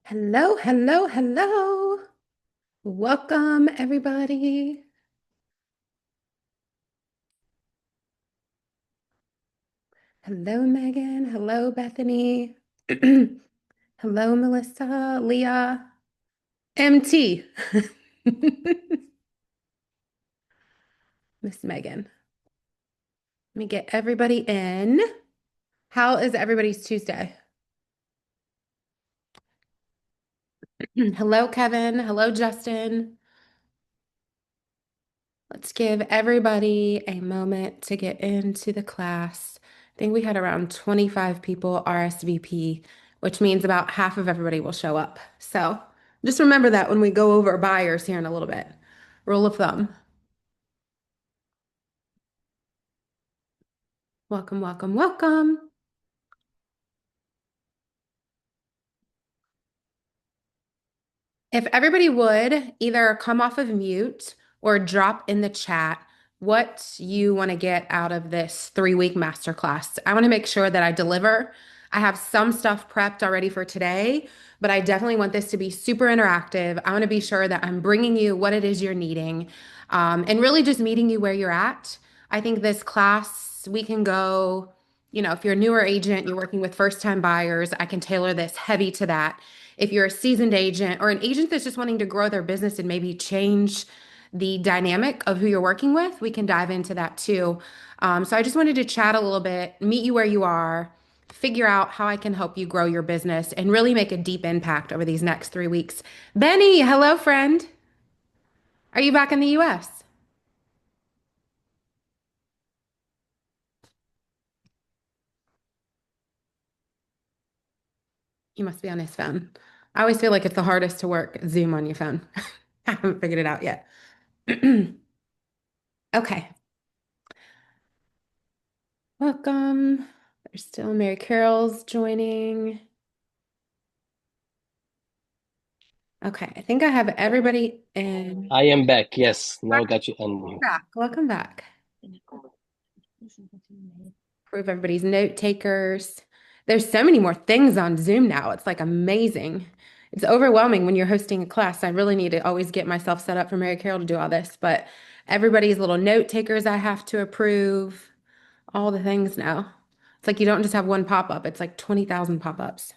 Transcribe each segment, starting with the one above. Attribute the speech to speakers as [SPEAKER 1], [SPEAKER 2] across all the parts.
[SPEAKER 1] Hello, hello, hello. Welcome, everybody. Hello, Megan. Hello, Bethany. Hello, Melissa, Leah, MT. Miss Megan. Let me get everybody in. How is everybody's Tuesday? Hello, Kevin. Hello, Justin. Let's give everybody a moment to get into the class. I think we had around 25 people RSVP, which means about half of everybody will show up. So just remember that when we go over buyers here in a little bit. Rule of thumb. Welcome, welcome, welcome. If everybody would either come off of mute or drop in the chat what you want to get out of this 3-week masterclass. I want to make sure that I deliver. I have some stuff prepped already for today, but I definitely want this to be super interactive. I want to be sure that I'm bringing you what it is you're needing, and really just meeting you where you're at. I think this class, we can go, if you're a newer agent, you're working with first-time buyers, I can tailor this heavy to that. If you're a seasoned agent or an agent that's just wanting to grow their business and maybe change the dynamic of who you're working with, we can dive into that too. So I just wanted to chat a little bit, meet you where you are, figure out how I can help you grow your business and really make a deep impact over these next 3 weeks. Benny, hello, friend. Are you back in the US? You must be on his phone. I always feel like it's the hardest to work Zoom on your phone. I haven't figured it out yet. Okay. Welcome. There's still Mary Carol's joining. Okay, I think I have everybody in.
[SPEAKER 2] I am back. Yes, now got you
[SPEAKER 1] Welcome
[SPEAKER 2] unmuted.
[SPEAKER 1] back. Welcome back. Prove everybody's note takers. There's so many more things on Zoom now. It's like amazing. It's overwhelming when you're hosting a class. I really need to always get myself set up for Mary Carol to do all this, but everybody's little note takers I have to approve, all the things now. It's like you don't just have one pop-up, it's like 20,000 pop-ups.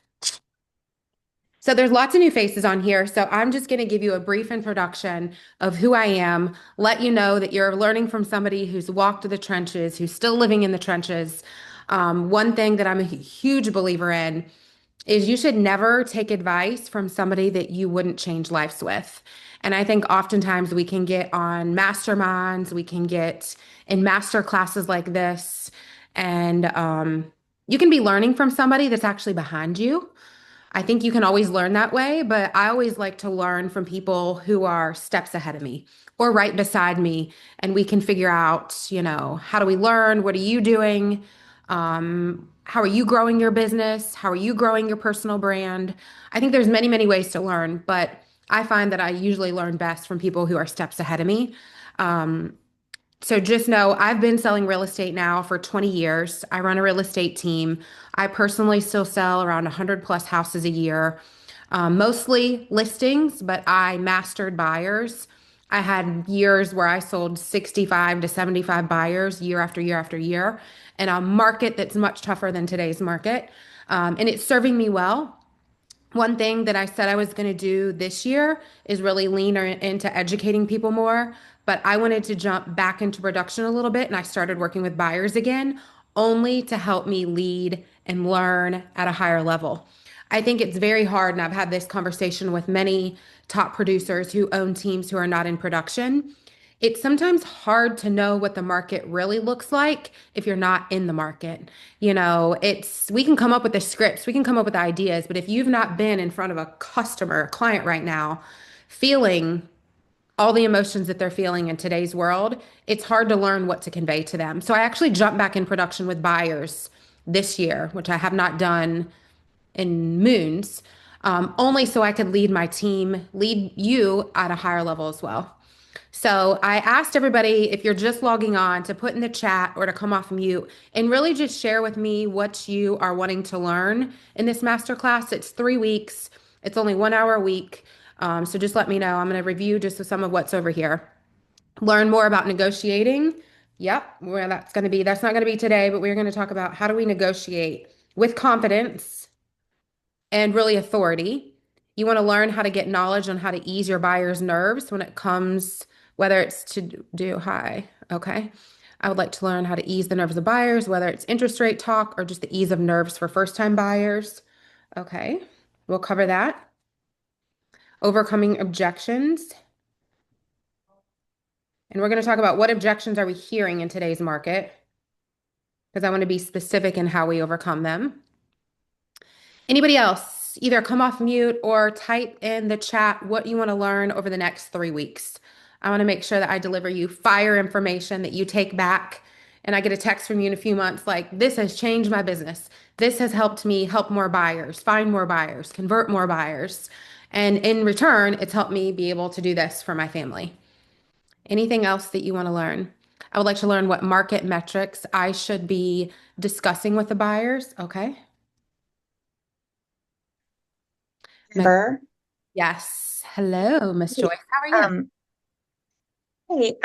[SPEAKER 1] So there's lots of new faces on here. So I'm just going to give you a brief introduction of who I am, let you know that you're learning from somebody who's walked the trenches, who's still living in the trenches. One thing that I'm a huge believer in is you should never take advice from somebody that you wouldn't change lives with. And I think oftentimes we can get on masterminds, we can get in master classes like this, and you can be learning from somebody that's actually behind you. I think you can always learn that way, but I always like to learn from people who are steps ahead of me or right beside me, and we can figure out, how do we learn? What are you doing? How are you growing your business? How are you growing your personal brand? I think there's many, many ways to learn, but I find that I usually learn best from people who are steps ahead of me. So just know I've been selling real estate now for 20 years. I run a real estate team. I personally still sell around 100 plus houses a year, mostly listings, but I mastered buyers. I had years where I sold 65 to 75 buyers year after year after year in a market that's much tougher than today's market. And it's serving me well. One thing that I said I was going to do this year is really into educating people more. But I wanted to jump back into production a little bit, and I started working with buyers again, only to help me lead and learn at a higher level. I think it's very hard, and I've had this conversation with many top producers who own teams who are not in production. It's sometimes hard to know what the market really looks like if you're not in the market. We can come up with the scripts, we can come up with ideas, but if you've not been in front of a customer, a client right now, feeling all the emotions that they're feeling in today's world, it's hard to learn what to convey to them. So I actually jumped back in production with buyers this year, which I have not done in moons, only so I could lead my team, lead you at a higher level as well. So I asked everybody if you're just logging on to put in the chat or to come off mute and really just share with me what you are wanting to learn in this masterclass. It's 3 weeks. It's only 1 hour a week. So just let me know. I'm going to review just some of what's over here. Learn more about negotiating. Yep, where that's going to be. That's not going to be today, but we're going to talk about how do we negotiate with confidence and really authority. You want to learn how to get knowledge on how to ease your buyer's nerves when it comes, whether it's to do high. Okay. I would like to learn how to ease the nerves of buyers, whether it's interest rate talk or just the ease of nerves for first-time buyers. Okay. We'll cover that. Overcoming objections. And we're going to talk about what objections are we hearing in today's market because I want to be specific in how we overcome them. Anybody else, either come off mute or type in the chat what you want to learn over the next 3 weeks. I want to make sure that I deliver you fire information that you take back and I get a text from you in a few months like, this has changed my business. This has helped me help more buyers, find more buyers, convert more buyers. And in return, it's helped me be able to do this for my family. Anything else that you want to learn? I would like to learn what market metrics I should be discussing with the buyers. Okay.
[SPEAKER 3] Amber.
[SPEAKER 1] Yes. Hello, Miss
[SPEAKER 3] Hey,
[SPEAKER 1] Joyce. How are you?
[SPEAKER 3] um, hey,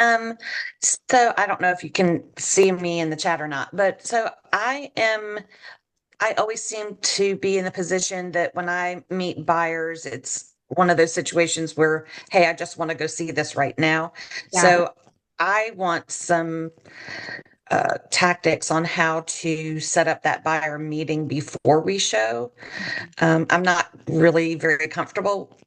[SPEAKER 3] so I don't know if you can see me in the chat or not, but I always seem to be in the position that when I meet buyers, it's one of those situations where, hey, I just want to go see this right now.
[SPEAKER 1] Yeah.
[SPEAKER 3] So I want some tactics on how to set up that buyer meeting before we show. I'm not really very comfortable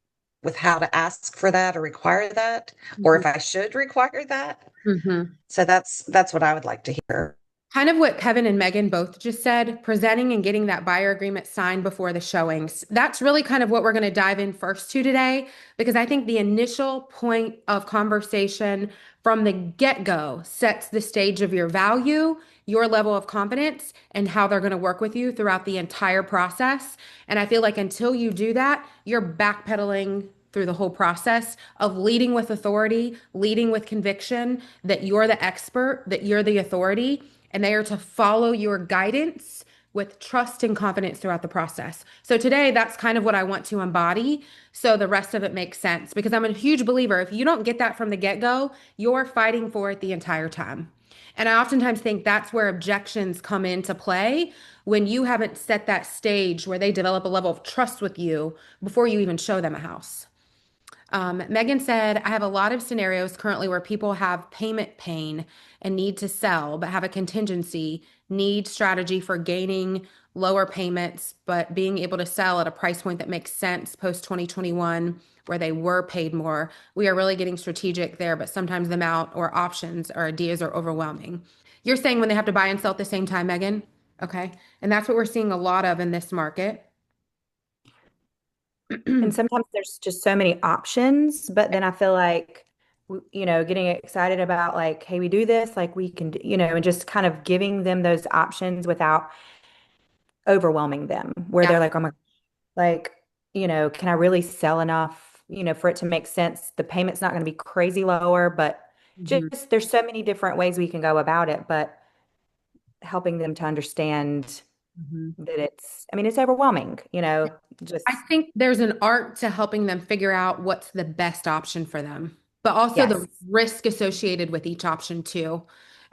[SPEAKER 3] with how to ask for that or require that, or
[SPEAKER 1] Mhm.
[SPEAKER 3] if I should require that.
[SPEAKER 1] Mhm.
[SPEAKER 3] So that's what I would like to hear.
[SPEAKER 1] Kind of what Kevin and Megan both just said, presenting and getting that buyer agreement signed before the showings. That's really kind of what we're going to dive in first to today, because I think the initial point of conversation from the get-go sets the stage of your value, your level of confidence, and how they're going to work with you throughout the entire process. And I feel like until you do that, you're backpedaling through the whole process of leading with authority, leading with conviction that you're the expert, that you're the authority, and they are to follow your guidance with trust and confidence throughout the process. So today, that's kind of what I want to embody. So the rest of it makes sense because I'm a huge believer. If you don't get that from the get-go, you're fighting for it the entire time. And I oftentimes think that's where objections come into play when you haven't set that stage where they develop a level of trust with you before you even show them a house. Megan said, I have a lot of scenarios currently where people have payment pain and need to sell, but have a contingency, need strategy for gaining lower payments, but being able to sell at a price point that makes sense post 2021, where they were paid more. We are really getting strategic there, but sometimes the amount or options or ideas are overwhelming. You're saying when they have to buy and sell at the same time, Megan? Okay. And that's what we're seeing a lot of in this market.
[SPEAKER 4] And sometimes there's just so many options, but then I feel like, getting excited about like, hey, we do this, like we can, and just kind of giving them those options without overwhelming them, where
[SPEAKER 1] Yeah.
[SPEAKER 4] they're like, oh my, like, can I really sell enough, for it to make sense? The payment's not going to be crazy lower, but
[SPEAKER 1] Mhm.
[SPEAKER 4] just there's so many different ways we can go about it, but helping them to understand
[SPEAKER 1] Mhm.
[SPEAKER 4] that I mean, it's overwhelming,
[SPEAKER 1] I
[SPEAKER 4] just,
[SPEAKER 1] think there's an art to helping them figure out what's the best option for them, but also the
[SPEAKER 4] yes,
[SPEAKER 1] risk associated with each option too.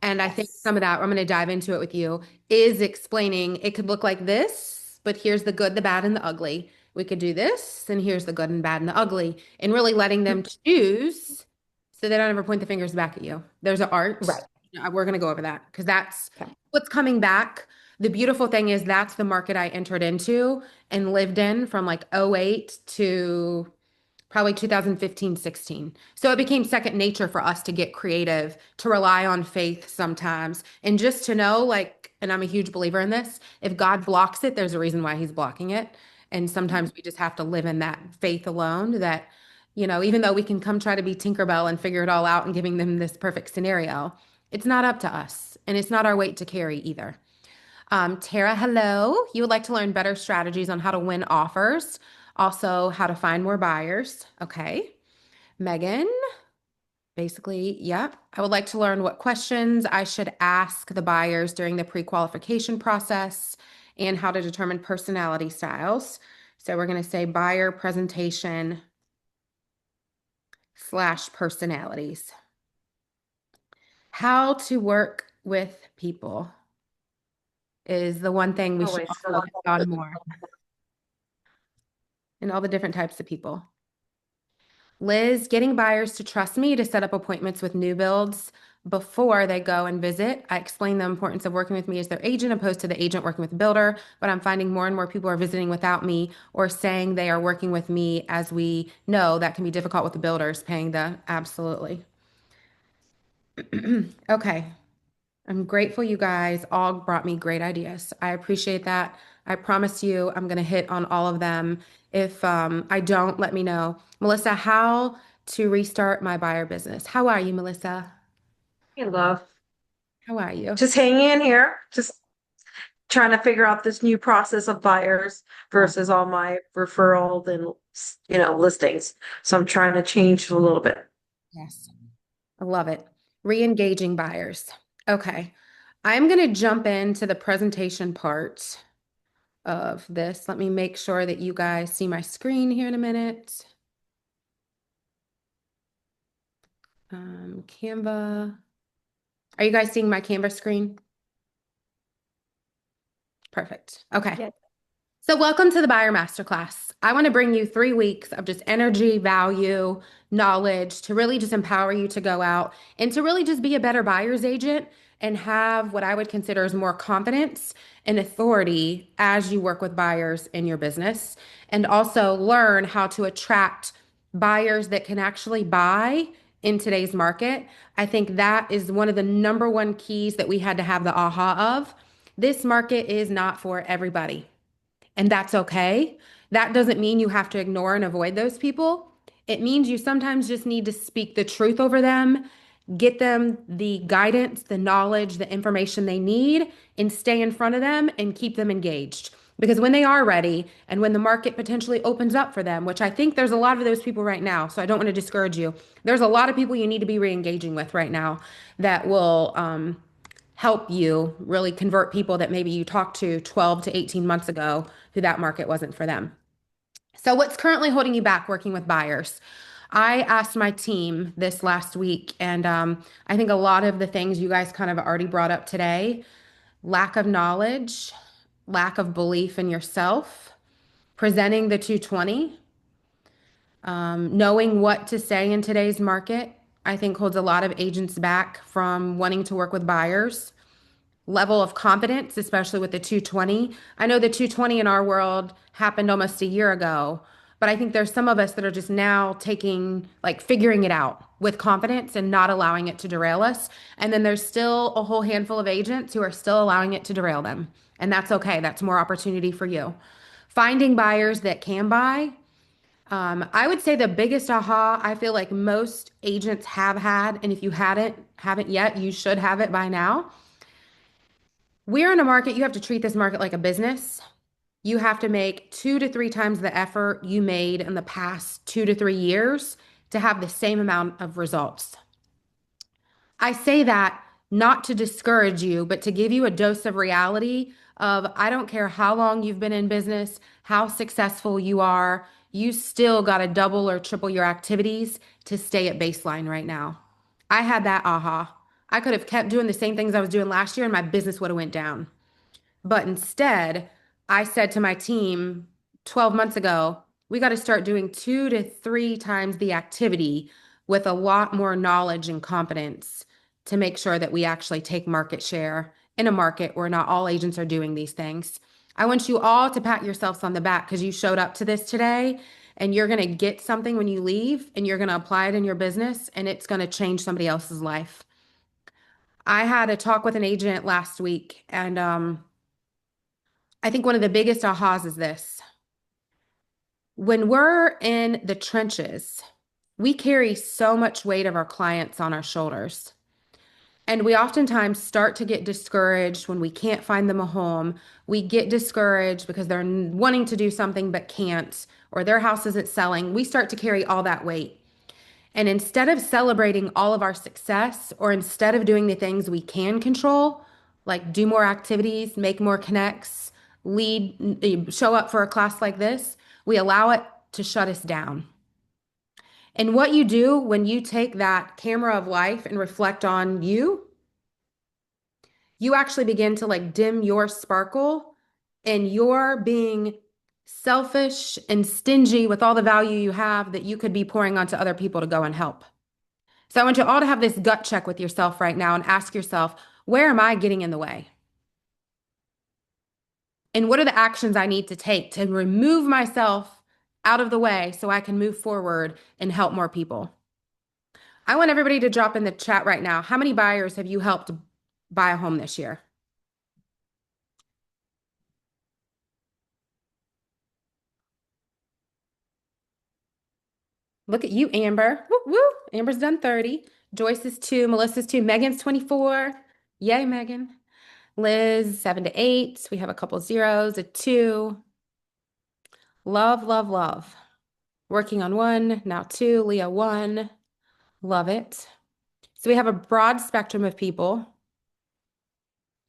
[SPEAKER 1] And I think
[SPEAKER 4] yes.
[SPEAKER 1] some of that, I'm going to dive into it with you, is explaining it could look like this, but here's the good, the bad, and the ugly. We could do this, and here's the good and bad and the ugly, and really letting them choose so they don't ever point the fingers back at you. There's an art.
[SPEAKER 4] Right.
[SPEAKER 1] We're going to go over that because that's
[SPEAKER 4] Okay.
[SPEAKER 1] what's coming back. The beautiful thing is that's the market I entered into and lived in from like '08 to probably 2015, 16. So it became second nature for us to get creative, to rely on faith sometimes, and just to know, like, and I'm a huge believer in this, if God blocks it, there's a reason why he's blocking it. And sometimes we just have to live in that faith alone that, even though we can come try to be Tinkerbell and figure it all out and giving them this perfect scenario, it's not up to us. And it's not our weight to carry either. Tara, hello. You would like to learn better strategies on how to win offers, also how to find more buyers. Okay. Megan, basically, yeah. I would like to learn what questions I should ask the buyers during the pre-qualification process and how to determine personality styles. So we're going to say buyer presentation / personalities. How to work with people is the one thing we should
[SPEAKER 4] Always.
[SPEAKER 1] all focus on more, and all the different types of people. Liz, getting buyers to trust me to set up appointments with new builds before they go and visit. I explain the importance of working with me as their agent opposed to the agent working with the builder, but I'm finding more and more people are visiting without me or saying they are working with me, as we know that can be difficult with the builders paying the absolutely. Okay. I'm grateful you guys all brought me great ideas. I appreciate that. I promise you I'm going to hit on all of them. If I don't, let me know. Melissa, how to restart my buyer business. How are you, Melissa?
[SPEAKER 5] Hey, love.
[SPEAKER 1] How are you?
[SPEAKER 5] Just hanging in here, just trying to figure out this new process of buyers versus all my referral and listings. So I'm trying to change a little bit.
[SPEAKER 1] Yes. I love it. Re-engaging buyers. Okay. I'm going to jump into the presentation part of this. Let me make sure that you guys see my screen here in a minute. Canva. Are you guys seeing my Canva screen? Perfect. Okay.
[SPEAKER 4] Yes.
[SPEAKER 1] So welcome to the Buyer Masterclass. I want to bring you 3 weeks of just energy, value, knowledge to really just empower you to go out and to really just be a better buyer's agent and have what I would consider as more confidence and authority as you work with buyers in your business, and also learn how to attract buyers that can actually buy in today's market. I think that is one of the number one keys that we had to have the aha of. This market is not for everybody. And that's okay. That doesn't mean you have to ignore and avoid those people. It means you sometimes just need to speak the truth over them, get them the guidance, the knowledge, the information they need, and stay in front of them and keep them engaged. Because when they are ready and when the market potentially opens up for them, which I think there's a lot of those people right now, so I don't want to discourage you. There's a lot of people you need to be re-engaging with right now that will help you really convert people that maybe you talked to 12 to 18 months ago who that market wasn't for them. So what's currently holding you back working with buyers? I asked my team this last week, and I think a lot of the things you guys kind of already brought up today: lack of knowledge, lack of belief in yourself, presenting the 220, knowing what to say in today's market, I think holds a lot of agents back from wanting to work with buyers. Level of confidence, especially with the 220. I know the 220 in our world happened almost a year ago, but I think there's some of us that are just now figuring it out with confidence and not allowing it to derail us. And then there's still a whole handful of agents who are still allowing it to derail them. And that's okay. That's more opportunity for you. Finding buyers that can buy. I would say the biggest aha I feel like most agents have had, and if you haven't yet, you should have it by now. We're in a market, you have to treat this market like a business. You have to make 2 to 3 times the effort you made in the past 2 to 3 years to have the same amount of results. I say that not to discourage you, but to give you a dose of reality of I don't care how long you've been in business, how successful you are, you still got to double or triple your activities to stay at baseline right now. I had that aha. I could have kept doing the same things I was doing last year and my business would have went down. But instead, I said to my team 12 months ago, we got to start doing 2 to 3 times the activity with a lot more knowledge and competence to make sure that we actually take market share in a market where not all agents are doing these things. I want you all to pat yourselves on the back because you showed up to this today, and you're going to get something when you leave and you're going to apply it in your business, and it's going to change somebody else's life. I had a talk with an agent last week, and I think one of the biggest ahas is this. When we're in the trenches, we carry so much weight of our clients on our shoulders. And we oftentimes start to get discouraged when we can't find them a home. We get discouraged because they're wanting to do something but can't, or their house isn't selling. We start to carry all that weight. And instead of celebrating all of our success, or instead of doing the things we can control, like do more activities, make more connects, lead, show up for a class like this, we allow it to shut us down. And what you do when you take that camera of life and reflect on you, you actually begin to like dim your sparkle and you're being selfish and stingy with all the value you have that you could be pouring onto other people to go and help. So I want you all to have this gut check with yourself right now and ask yourself, where am I getting in the way? And what are the actions I need to take to remove myself out of the way so I can move forward and help more people? I want everybody to drop in the chat right now. How many buyers have you helped buy a home this year? Look at you, Amber. Woo, woo. Amber's done 30. Joyce is 2. Melissa's 2. Megan's 24. Yay, Megan. Liz, 7 to 8. We have a couple zeros, a 2. Love, love, love. Working on 1, now 2. Leah, 1. Love it. So we have a broad spectrum of people.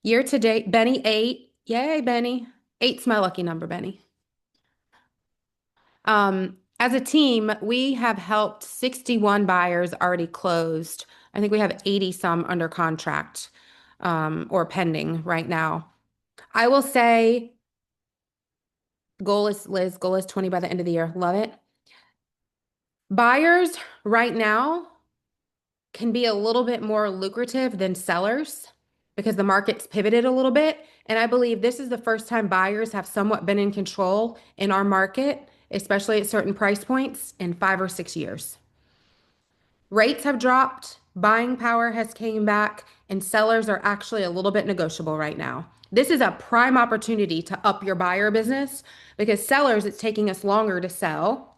[SPEAKER 1] Year to date, Benny, 8. Yay, Benny. 8's my lucky number, Benny. As a team, we have helped 61 buyers already closed. I think we have 80 some under contract or pending right now. I will say, goal is 20 by the end of the year. Love it. Buyers right now can be a little bit more lucrative than sellers because the market's pivoted a little bit. And I believe this is the first time buyers have somewhat been in control in our market, especially at certain price points, in 5 or 6 years. Rates have dropped, buying power has came back, and sellers are actually a little bit negotiable right now. This is a prime opportunity to up your buyer business because sellers, it's taking us longer to sell.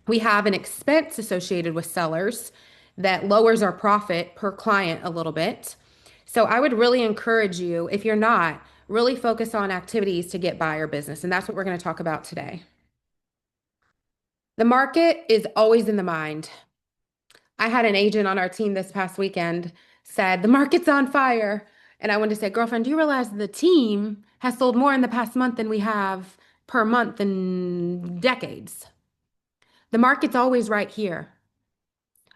[SPEAKER 1] We have an expense associated with sellers that lowers our profit per client a little bit. So I would really encourage you, if you're not, really focus on activities to get buyer business. And that's what we're going to talk about today. The market is always in the mind. I had an agent on our team this past weekend said, the market's on fire. And I wanted to say, girlfriend, do you realize the team has sold more in the past month than we have per month in decades? The market's always right here.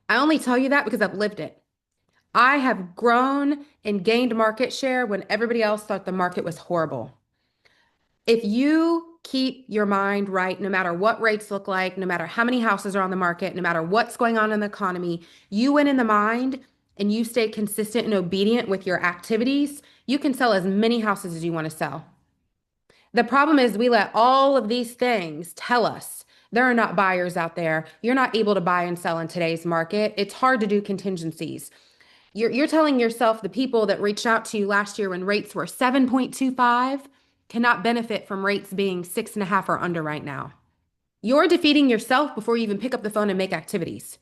[SPEAKER 1] I only tell you that because I've lived it. I have grown and gained market share when everybody else thought the market was horrible. If you keep your mind right, no matter what rates look like, no matter how many houses are on the market, no matter what's going on in the economy, you win in the mind and you stay consistent and obedient with your activities, you can sell as many houses as you want to sell. The problem is we let all of these things tell us there are not buyers out there. You're not able to buy and sell in today's market. It's hard to do contingencies. You're telling yourself the people that reached out to you last year when rates were 7.25 cannot benefit from rates being 6.5 or under right now. You're defeating yourself before you even pick up the phone and make activities.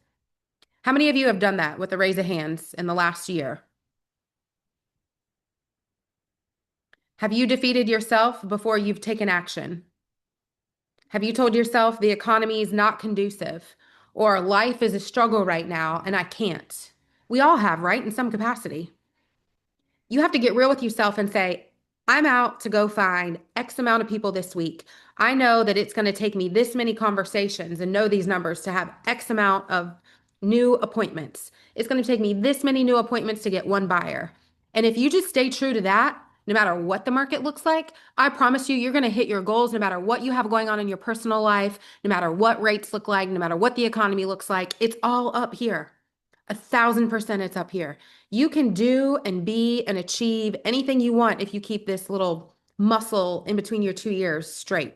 [SPEAKER 1] How many of you have done that with a raise of hands in the last year? Have you defeated yourself before you've taken action? Have you told yourself the economy is not conducive or life is a struggle right now and I can't? We all have, right? In some capacity. You have to get real with yourself and say, I'm out to go find X amount of people this week. I know that it's going to take me this many conversations and know these numbers to have X amount of new appointments. It's going to take me this many new appointments to get one buyer. And if you just stay true to that, no matter what the market looks like, I promise you, you're going to hit your goals no matter what you have going on in your personal life, no matter what rates look like, no matter what the economy looks like. It's all up here. 1,000% it's up here. You can do and be and achieve anything you want if you keep this little muscle in between your 2 ears straight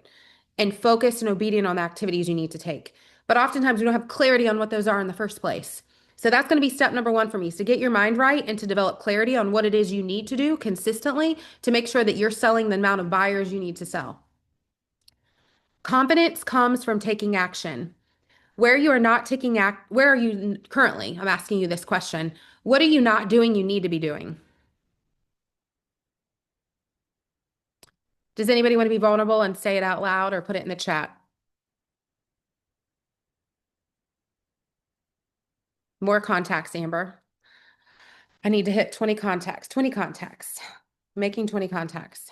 [SPEAKER 1] and focused and obedient on the activities you need to take. But oftentimes we don't have clarity on what those are in the first place. So that's going to be step number 1 for me, is to get your mind right and to develop clarity on what it is you need to do consistently to make sure that you're selling the amount of buyers you need to sell. Confidence comes from taking action. Where you are not taking where are you currently? I'm asking you this question. What are you not doing you need to be doing? Does anybody want to be vulnerable and say it out loud or put it in the chat? More contacts, Amber. I need to hit 20 contacts, 20 contacts. Making 20 contacts.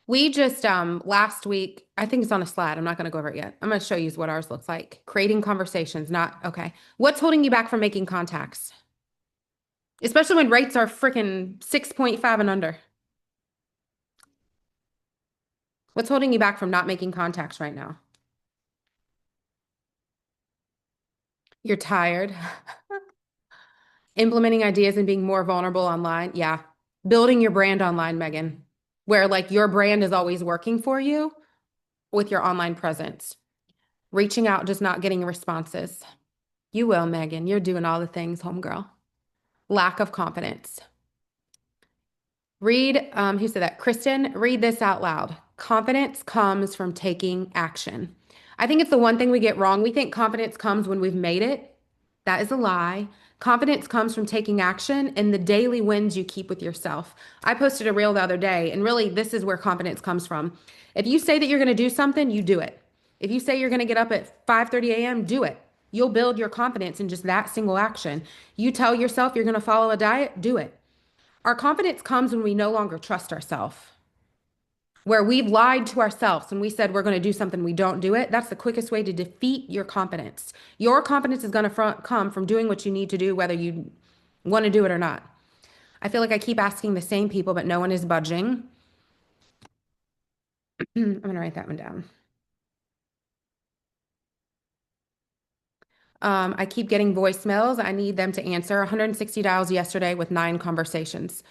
[SPEAKER 1] We just last week, I think it's on a slide. I'm not going to go over it yet. I'm going to show you what ours looks like. Creating conversations, not okay. What's holding you back from making contacts? Especially when rates are freaking 6.5 and under. What's holding you back from not making contacts right now? You're tired. Implementing ideas and being more vulnerable online. Yeah. Building your brand online, Megan, where like your brand is always working for you with your online presence. Reaching out, just not getting responses. You will, Megan. You're doing all the things, homegirl. Lack of confidence. Read, who said that? Kristen, read this out loud. Confidence comes from taking action. I think it's the one thing we get wrong. We think confidence comes when we've made it. That is a lie. Confidence comes from taking action and the daily wins you keep with yourself. I posted a reel the other day, and really, this is where confidence comes from. If you say that you're going to do something, you do it. If you say you're going to get up at 5:30 a.m., do it. You'll build your confidence in just that single action. You tell yourself you're going to follow a diet, do it. Our confidence comes when we no longer trust ourselves. Where we've lied to ourselves and we said we're going to do something, we don't do it. That's the quickest way to defeat your confidence. Your confidence is going to come from doing what you need to do, whether you want to do it or not. I feel like I keep asking the same people, but no one is budging. I'm going to write that one down. I keep getting voicemails. I need them to answer. 160 dials yesterday with 9 conversations.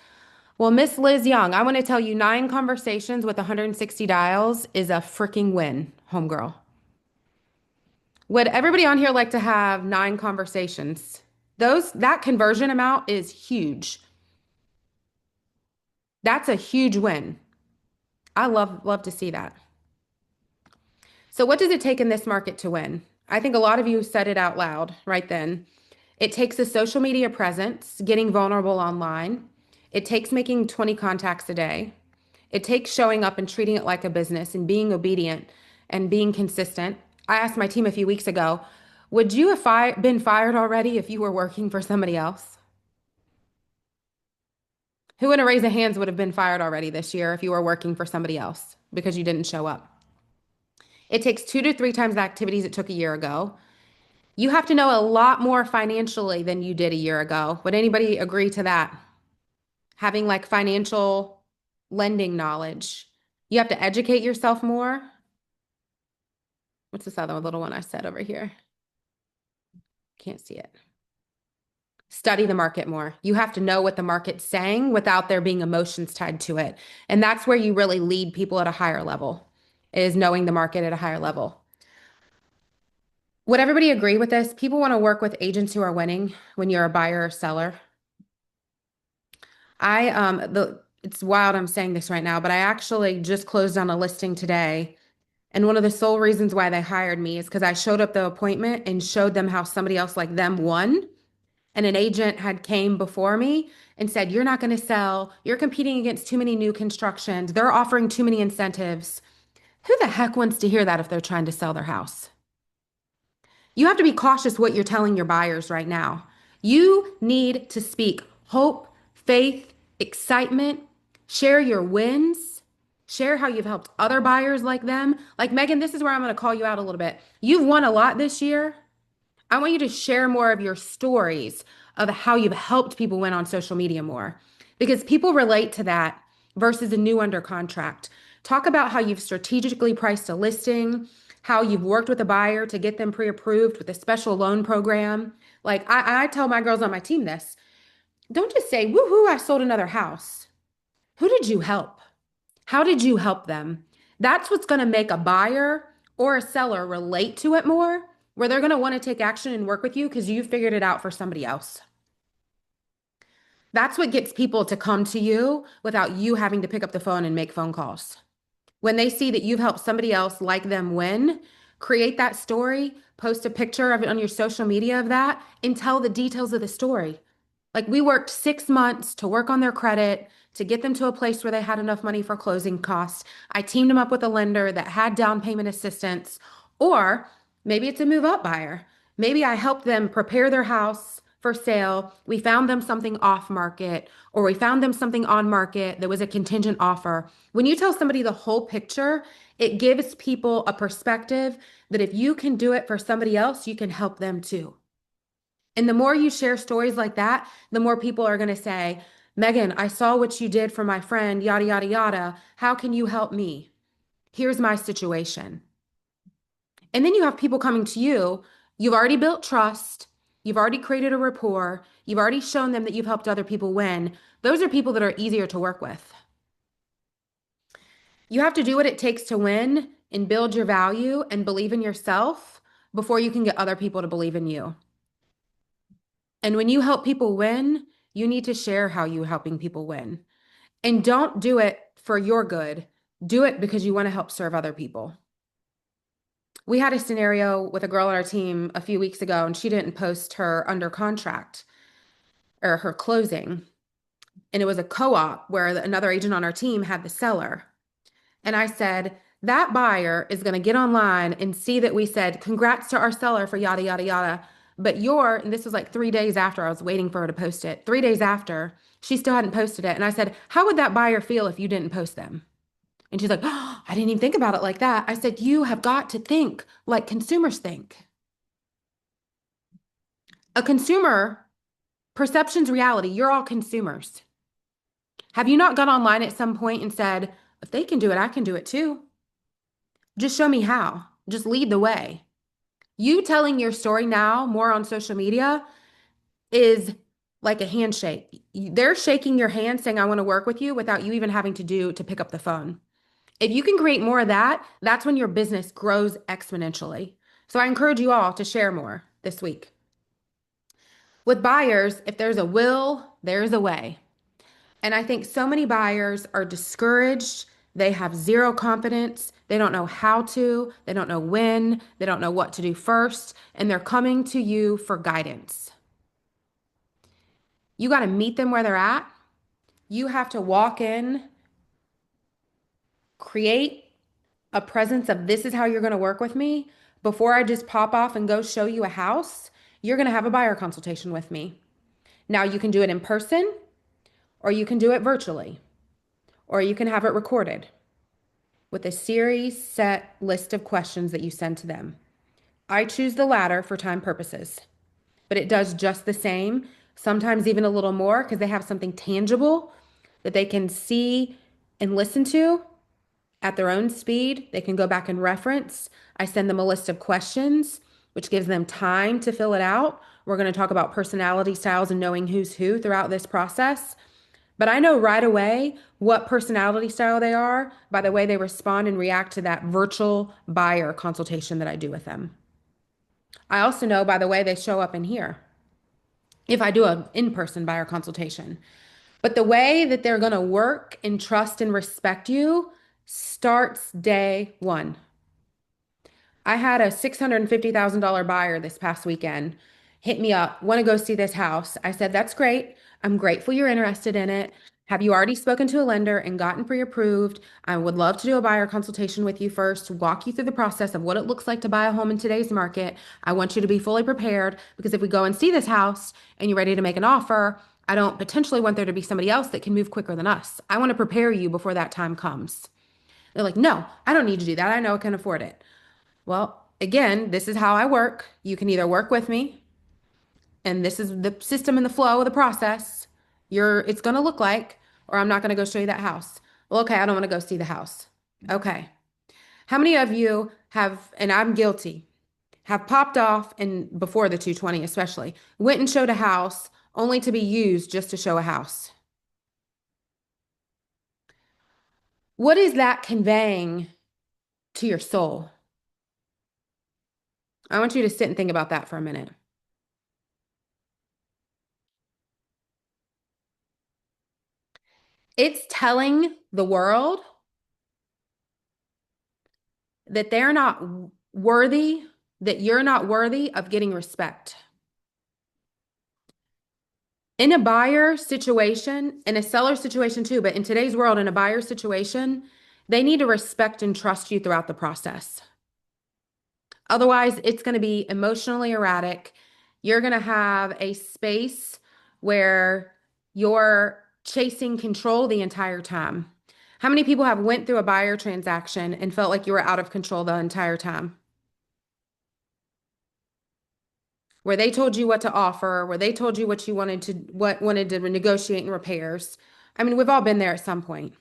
[SPEAKER 1] Well, Miss Liz Young, I want to tell you 9 conversations with 160 dials is a freaking win, homegirl. Would everybody on here like to have 9 conversations? That conversion amount is huge. That's a huge win. I love to see that. So what does it take in this market to win? I think a lot of you said it out loud right then. It takes a social media presence, getting vulnerable online. It takes making 20 contacts a day. It takes showing up and treating it like a business and being obedient and being consistent. I asked my team a few weeks ago, would you have been fired already if you were working for somebody else? Who in a raise of hands would have been fired already this year if you were working for somebody else because you didn't show up? It takes 2 to 3 times the activities it took a year ago. You have to know a lot more financially than you did a year ago. Would anybody agree to that? Having like financial lending knowledge. You have to educate yourself more. What's this other little one I said over here? Can't see it. Study the market more. You have to know what the market's saying without there being emotions tied to it. And that's where you really lead people at a higher level, is knowing the market at a higher level. Would everybody agree with this? People want to work with agents who are winning when you're a buyer or seller. It's wild I'm saying this right now, but I actually just closed on a listing today. And one of the sole reasons why they hired me is because I showed up the appointment and showed them how somebody else like them won. And an agent had came before me and said, you're not going to sell. You're competing against too many new constructions. They're offering too many incentives. Who the heck wants to hear that if they're trying to sell their house? You have to be cautious what you're telling your buyers right now. You need to speak hope, faith, excitement, share your wins, share how you've helped other buyers like them. Like Megan, this is where I'm going to call you out a little bit. You've won a lot this year. I want you to share more of your stories of how you've helped people win on social media more because people relate to that versus a new under contract. Talk about how you've strategically priced a listing, how you've worked with a buyer to get them pre-approved with a special loan program. Like I tell my girls on my team this, don't just say, woohoo, I sold another house. Who did you help? How did you help them? That's what's going to make a buyer or a seller relate to it more, where they're going to want to take action and work with you because you figured it out for somebody else. That's what gets people to come to you without you having to pick up the phone and make phone calls. When they see that you've helped somebody else like them win, create that story, post a picture of it on your social media of that, and tell the details of the story. Like we worked 6 months to work on their credit, to get them to a place where they had enough money for closing costs. I teamed them up with a lender that had down payment assistance, or maybe it's a move up buyer. Maybe I helped them prepare their house for sale. We found them something off market, or we found them something on market that was a contingent offer. When you tell somebody the whole picture, it gives people a perspective that if you can do it for somebody else, you can help them too. And the more you share stories like that, the more people are going to say, Megan, I saw what you did for my friend, yada, yada, yada. How can you help me? Here's my situation. And then you have people coming to you. You've already built trust. You've already created a rapport. You've already shown them that you've helped other people win. Those are people that are easier to work with. You have to do what it takes to win and build your value and believe in yourself before you can get other people to believe in you. And when you help people win, you need to share how you're helping people win. And don't do it for your good. Do it because you want to help serve other people. We had a scenario with a girl on our team a few weeks ago, and she didn't post her under contract or her closing. And it was a co-op where another agent on our team had the seller. And I said, that buyer is going to get online and see that we said, congrats to our seller for yada, yada, yada. But and this was like 3 days after I was waiting for her to post it. 3 days after, she still hadn't posted it. And I said, how would that buyer feel if you didn't post them? And she's like, oh, I didn't even think about it like that. I said, you have got to think like consumers think. A consumer, perception's reality. You're all consumers. Have you not got online at some point and said, if they can do it, I can do it too? Just show me how. Just lead the way. You telling your story now more on social media is like a handshake. They're shaking your hand saying, I want to work with you without you even having to pick up the phone. If you can create more of that, that's when your business grows exponentially. So I encourage you all to share more this week. With buyers, if there's a will, there's a way. And I think so many buyers are discouraged. They have zero confidence. They don't know how to, they don't know when, they don't know what to do first, and they're coming to you for guidance. You got to meet them where they're at. You have to walk in, create a presence of this is how you're going to work with me. Before I just pop off and go show you a house, you're going to have a buyer consultation with me. Now you can do it in person, or you can do it virtually, or you can have it recorded with a series set list of questions that you send to them. I choose the latter for time purposes, but it does just the same, sometimes even a little more because they have something tangible that they can see and listen to at their own speed. They can go back and reference. I send them a list of questions, which gives them time to fill it out. We're going to talk about personality styles and knowing who's who throughout this process. But I know right away what personality style they are by the way they respond and react to that virtual buyer consultation that I do with them. I also know by the way they show up in here if I do an in-person buyer consultation. But the way that they're going to work and trust and respect you starts day one. I had a $650,000 buyer this past weekend hit me up, want to go see this house. I said, that's great. I'm grateful you're interested in it. Have you already spoken to a lender and gotten pre-approved? I would love to do a buyer consultation with you first, walk you through the process of what it looks like to buy a home in today's market. I want you to be fully prepared because if we go and see this house and you're ready to make an offer, I don't potentially want there to be somebody else that can move quicker than us. I want to prepare you before that time comes. They're like, no, I don't need to do that. I know I can afford it. Well, again, this is how I work. You can either work with me, and this is the system and the flow of the process. It's going to look like, or I'm not going to go show you that house. Well, okay, I don't want to go see the house. Okay. How many of you have, and I'm guilty, have popped off and before the 220 especially, went and showed a house only to be used just to show a house? What is that conveying to your soul? I want you to sit and think about that for a minute. It's telling the world that they're not worthy, that you're not worthy of getting respect. In a buyer situation, in a seller situation too, but in today's world, in a buyer situation, they need to respect and trust you throughout the process. Otherwise, it's going to be emotionally erratic. You're going to have a space where you're chasing control the entire time. How many people have went through a buyer transaction and felt like you were out of control the entire time? Where they told you what to offer, where they told you what you wanted to negotiate in repairs. I mean, we've all been there at some point.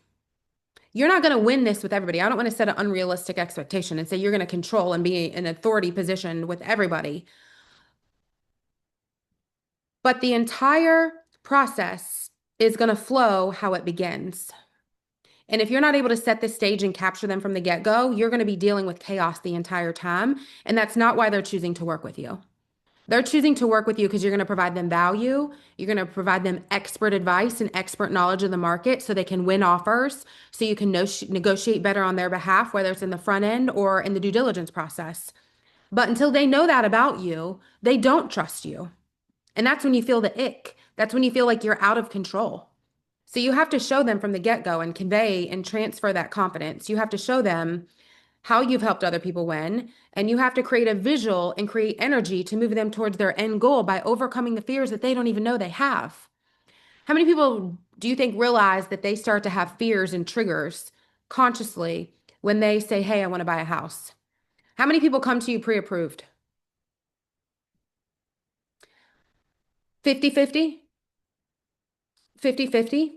[SPEAKER 1] You're not going to win this with everybody. I don't want to set an unrealistic expectation and say you're going to control and be in an authority position with everybody. But the entire process is going to flow how it begins. And if you're not able to set the stage and capture them from the get-go, you're going to be dealing with chaos the entire time. And that's not why they're choosing to work with you. They're choosing to work with you because you're going to provide them value. You're going to provide them expert advice and expert knowledge of the market so they can win offers, so you can negotiate better on their behalf, whether it's in the front end or in the due diligence process. But until they know that about you, they don't trust you. And that's when you feel the ick. That's when you feel like you're out of control. So you have to show them from the get-go and convey and transfer that confidence. You have to show them how you've helped other people win, and you have to create a visual and create energy to move them towards their end goal by overcoming the fears that they don't even know they have. How many people do you think realize that they start to have fears and triggers consciously when they say, hey, I want to buy a house? How many people come to you pre-approved? 50-50? 50-50?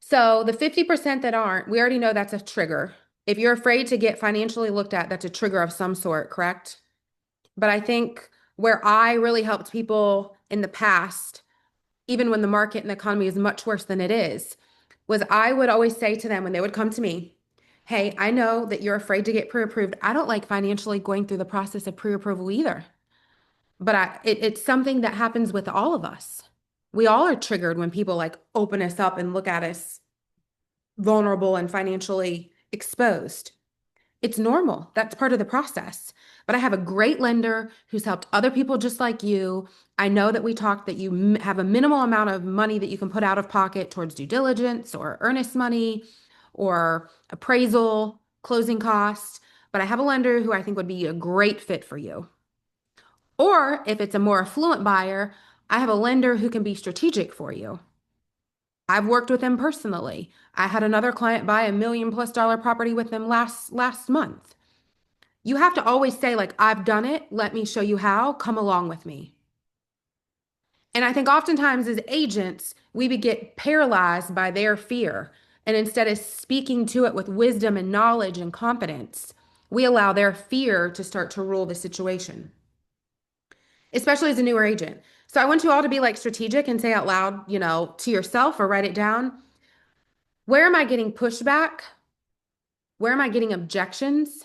[SPEAKER 1] So the 50% that aren't, we already know that's a trigger. If you're afraid to get financially looked at, that's a trigger of some sort, correct? But I think where I really helped people in the past, even when the market and the economy is much worse than it is, was I would always say to them when they would come to me, hey, I know that you're afraid to get pre-approved. I don't like financially going through the process of pre-approval either. But it's something that happens with all of us. We all are triggered when people like open us up and look at us vulnerable and financially exposed. It's normal. That's part of the process. But I have a great lender who's helped other people just like you. I know that we talked that you have a minimal amount of money that you can put out of pocket towards due diligence or earnest money or appraisal, closing costs. But I have a lender who I think would be a great fit for you. Or if it's a more affluent buyer, I have a lender who can be strategic for you. I've worked with them personally. I had another client buy $1 million+ property with them last month. You have to always say, like, I've done it. Let me show you how. Come along with me. And I think oftentimes as agents, we get paralyzed by their fear. And instead of speaking to it with wisdom and knowledge and confidence, we allow their fear to start to rule the situation, especially as a newer agent. So I want you all to be like strategic and say out loud, to yourself or write it down. Where am I getting pushback? Where am I getting objections?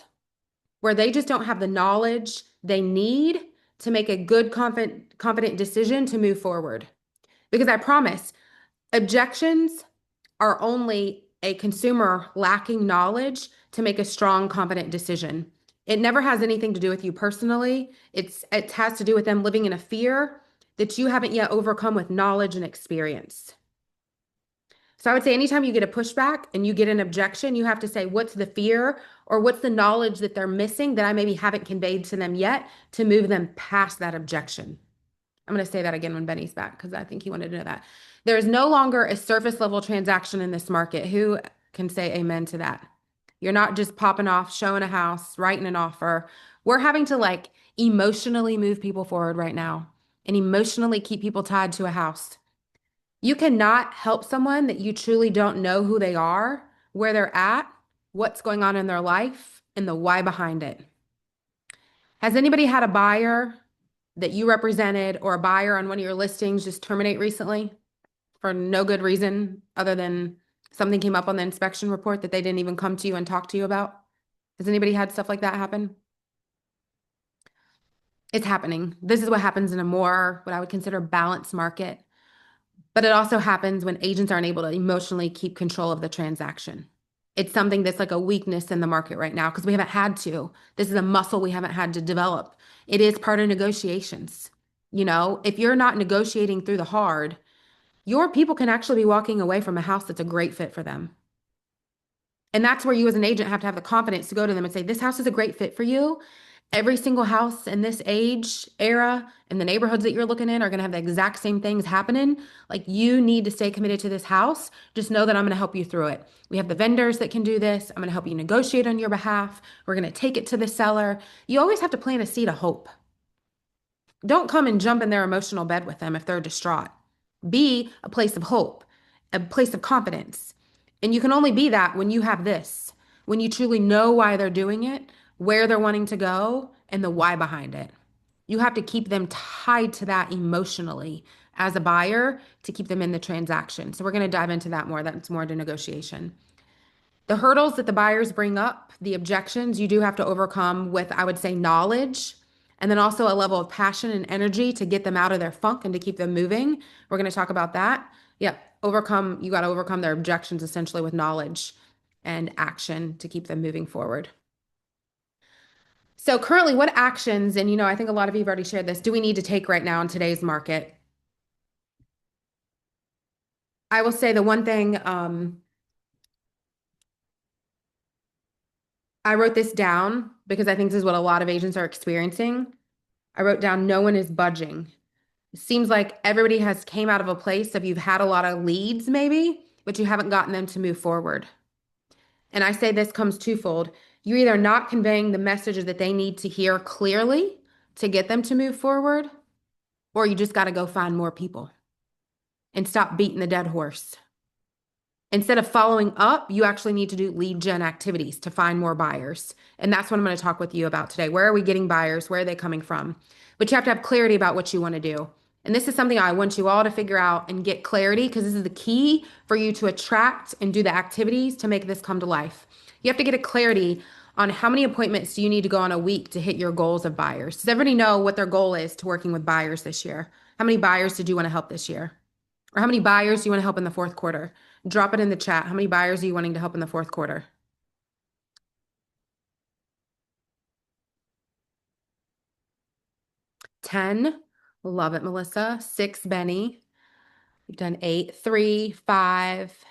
[SPEAKER 1] Where they just don't have the knowledge they need to make a good, confident decision to move forward. Because I promise, objections are only a consumer lacking knowledge to make a strong, confident decision. It never has anything to do with you personally. It has to do with them living in a fear that you haven't yet overcome with knowledge and experience. So I would say anytime you get a pushback and you get an objection, you have to say, what's the fear or what's the knowledge that they're missing that I maybe haven't conveyed to them yet to move them past that objection? I'm going to say that again when Benny's back because I think he wanted to know that. There is no longer a surface level transaction in this market. Who can say amen to that? You're not just popping off, showing a house, writing an offer. We're having to emotionally move people forward right now and emotionally keep people tied to a house. You cannot help someone that you truly don't know who they are, where they're at, what's going on in their life, and the why behind it. Has anybody had a buyer that you represented or a buyer on one of your listings just terminate recently for no good reason other than something came up on the inspection report that they didn't even come to you and talk to you about? Has anybody had stuff like that happen? It's happening. This is what happens in a more, what I would consider, balanced market. But it also happens when agents aren't able to emotionally keep control of the transaction. It's something that's like a weakness in the market right now because we haven't had to. This is a muscle we haven't had to develop. It is part of negotiations. If you're not negotiating through the hard, your people can actually be walking away from a house that's a great fit for them. And that's where you as an agent have to have the confidence to go to them and say, this house is a great fit for you. Every single house in this age era and the neighborhoods that you're looking in are going to have the exact same things happening. Like you need to stay committed to this house. Just know that I'm going to help you through it. We have the vendors that can do this. I'm going to help you negotiate on your behalf. We're going to take it to the seller. You always have to plant a seed of hope. Don't come and jump in their emotional bed with them if they're distraught. Be a place of hope, a place of confidence. And you can only be that when you have this, when you truly know why they're doing it, where they're wanting to go, and the why behind it. You have to keep them tied to that emotionally as a buyer to keep them in the transaction. So we're going to dive into that more. That's more into negotiation. The hurdles that the buyers bring up, the objections, you do have to overcome with, I would say, knowledge, and then also a level of passion and energy to get them out of their funk and to keep them moving. We're going to talk about that. Yep, you got to overcome their objections essentially with knowledge and action to keep them moving forward. So currently, what actions, and I think a lot of you have already shared this, do we need to take right now in today's market? I will say the one thing, I wrote this down because I think this is what a lot of agents are experiencing. I wrote down, no one is budging. It seems like everybody has came out of a place of you've had a lot of leads maybe, but you haven't gotten them to move forward. And I say this comes twofold. You're either not conveying the messages that they need to hear clearly to get them to move forward, or you just got to go find more people and stop beating the dead horse. Instead of following up, you actually need to do lead gen activities to find more buyers. And that's what I'm going to talk with you about today. Where are we getting buyers? Where are they coming from? But you have to have clarity about what you want to do. And this is something I want you all to figure out and get clarity because this is the key for you to attract and do the activities to make this come to life. You have to get a clarity on how many appointments do you need to go on a week to hit your goals of buyers. Does everybody know what their goal is to working with buyers this year? How many buyers did you want to help this year? Or how many buyers do you want to help in the fourth quarter? Drop it in the chat. How many buyers are you wanting to help in the fourth quarter? 10. Love it, Melissa. 6, Benny. You've done 8. 3, 5.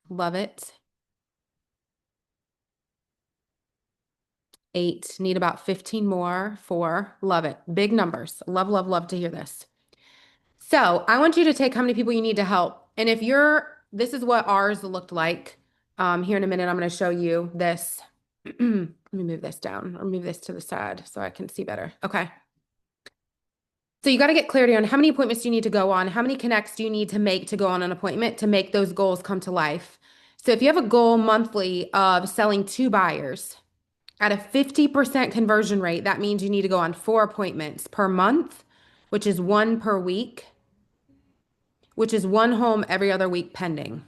[SPEAKER 1] Love it. 8. Need about 15 more. 4. Love it. Big numbers. Love, love, love to hear this. So I want you to take how many people you need to help. And if this is what ours looked like. Here in a minute, I'm going to show you this. Let me move this down or move this to the side so I can see better. Okay. So you got to get clarity on how many appointments do you need to go on? How many connects do you need to make to go on an appointment to make those goals come to life? So if you have a goal monthly of selling 2 buyers at a 50% conversion rate, that means you need to go on 4 appointments per month, which is 1 per week, which is 1 home every other week pending.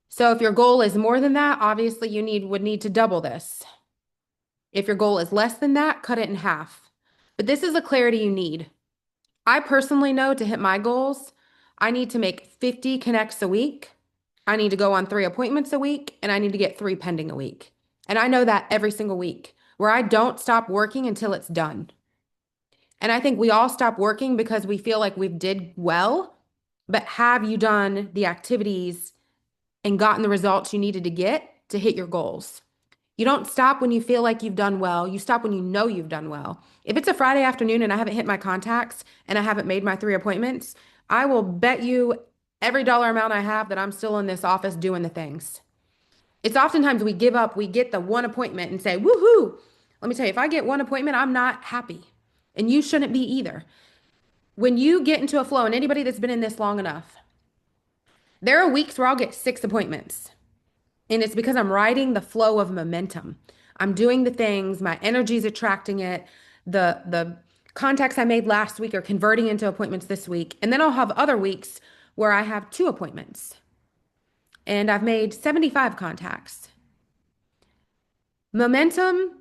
[SPEAKER 1] So if your goal is more than that, obviously you would need to double this. If your goal is less than that, cut it in half. But this is the clarity you need. I personally know to hit my goals, I need to make 50 connects a week. I need to go on 3 appointments a week, and I need to get 3 pending a week. And I know that every single week, where I don't stop working until it's done. And I think we all stop working because we feel like we've did well, but have you done the activities and gotten the results you needed to get to hit your goals? You don't stop when you feel like you've done well. You stop when you know you've done well. If it's a Friday afternoon and I haven't hit my contacts and I haven't made my 3 appointments, I will bet you every dollar amount I have that I'm still in this office doing the things. It's oftentimes we give up, we get the 1 appointment and say, woohoo. Let me tell you, if I get 1 appointment, I'm not happy. And you shouldn't be either. When you get into a flow, and anybody that's been in this long enough, there are weeks where I'll get 6 appointments. And it's because I'm riding the flow of momentum. I'm doing the things, my energy is attracting it. The contacts I made last week are converting into appointments this week. And then I'll have other weeks where I have 2 appointments. And I've made 75 contacts. Momentum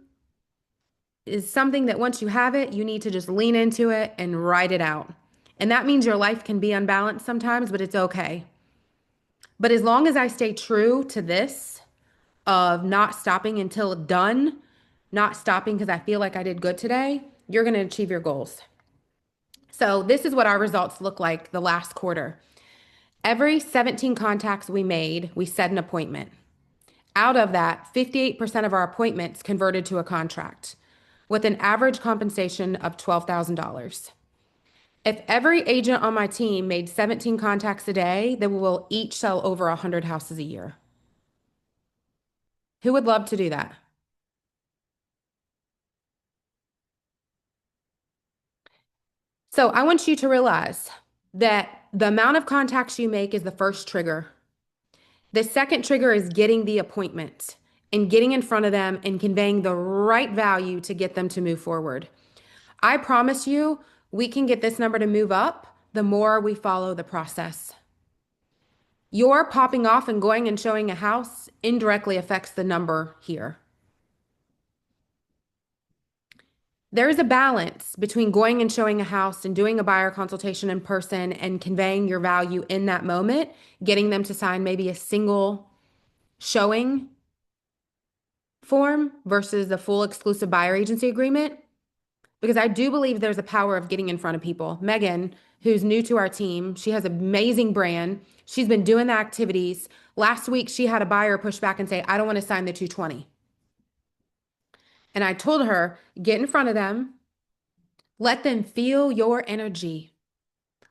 [SPEAKER 1] is something that once you have it, you need to just lean into it and ride it out. And that means your life can be unbalanced sometimes, but it's okay. But as long as I stay true to this of not stopping until done, not stopping because I feel like I did good today, you're going to achieve your goals. So this is what our results look like the last quarter. Every 17 contacts we made, we set an appointment. Out of that, 58% of our appointments converted to a contract with an average compensation of $12,000. If every agent on my team made 17 contacts a day, then we will each sell over 100 houses a year. Who would love to do that? So I want you to realize that the amount of contacts you make is the first trigger. The second trigger is getting the appointment and getting in front of them and conveying the right value to get them to move forward. I promise you, we can get this number to move up the more we follow the process. Your popping off and going and showing a house indirectly affects the number here. There is a balance between going and showing a house and doing a buyer consultation in person and conveying your value in that moment, getting them to sign maybe a single showing form versus the full exclusive buyer agency agreement. Because I do believe there's a power of getting in front of people. Megan, who's new to our team, she has an amazing brand. She's been doing the activities. Last week, she had a buyer push back and say, I don't want to sign the 220. And I told her, get in front of them. Let them feel your energy.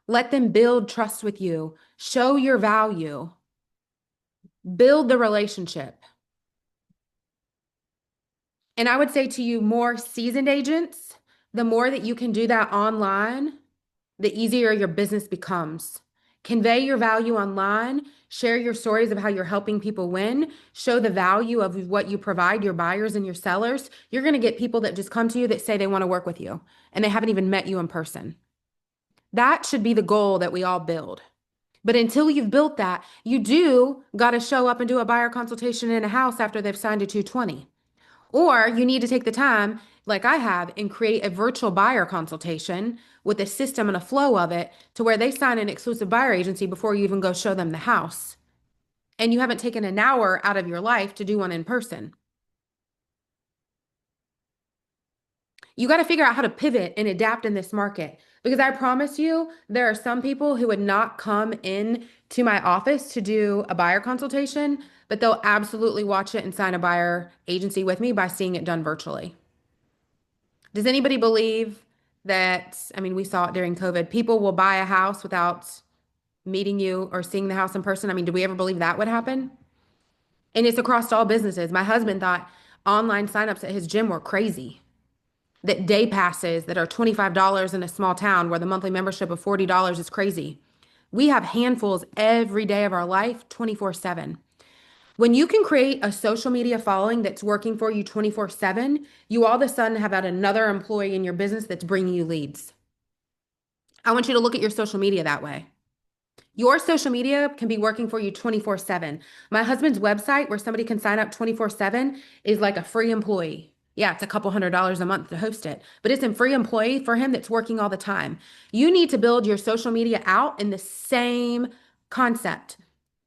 [SPEAKER 1] Let them build trust with you. Show your value. Build the relationship. And I would say to you, more seasoned agents, the more that you can do that online, the easier your business becomes. Convey your value online, share your stories of how you're helping people win, show the value of what you provide your buyers and your sellers. You're going to get people that just come to you that say they want to work with you and they haven't even met you in person. That should be the goal that we all build. But until you've built that, you do got to show up and do a buyer consultation in a house after they've signed a 220. Or you need to take the time, like I have, and create a virtual buyer consultation with a system and a flow of it to where they sign an exclusive buyer agency before you even go show them the house. And you haven't taken an hour out of your life to do one in person. You got to figure out how to pivot and adapt in this market. Because I promise you, there are some people who would not come in to my office to do a buyer consultation, but they'll absolutely watch it and sign a buyer agency with me by seeing it done virtually. Does anybody believe that, I mean, we saw it during COVID, people will buy a house without meeting you or seeing the house in person? I mean, do we ever believe that would happen? And it's across all businesses. My husband thought online signups at his gym were crazy. That day passes that are $25 in a small town where the monthly membership of $40 is crazy. We have handfuls every day of our life, 24/7. When you can create a social media following that's working for you 24/7, you all of a sudden have had another employee in your business that's bringing you leads. I want you to look at your social media that way. Your social media can be working for you 24/7. My husband's website, where somebody can sign up 24/7, is like a free employee. Yeah, it's a couple $100 a month to host it, but it's a free employee for him that's working all the time. You need to build your social media out in the same concept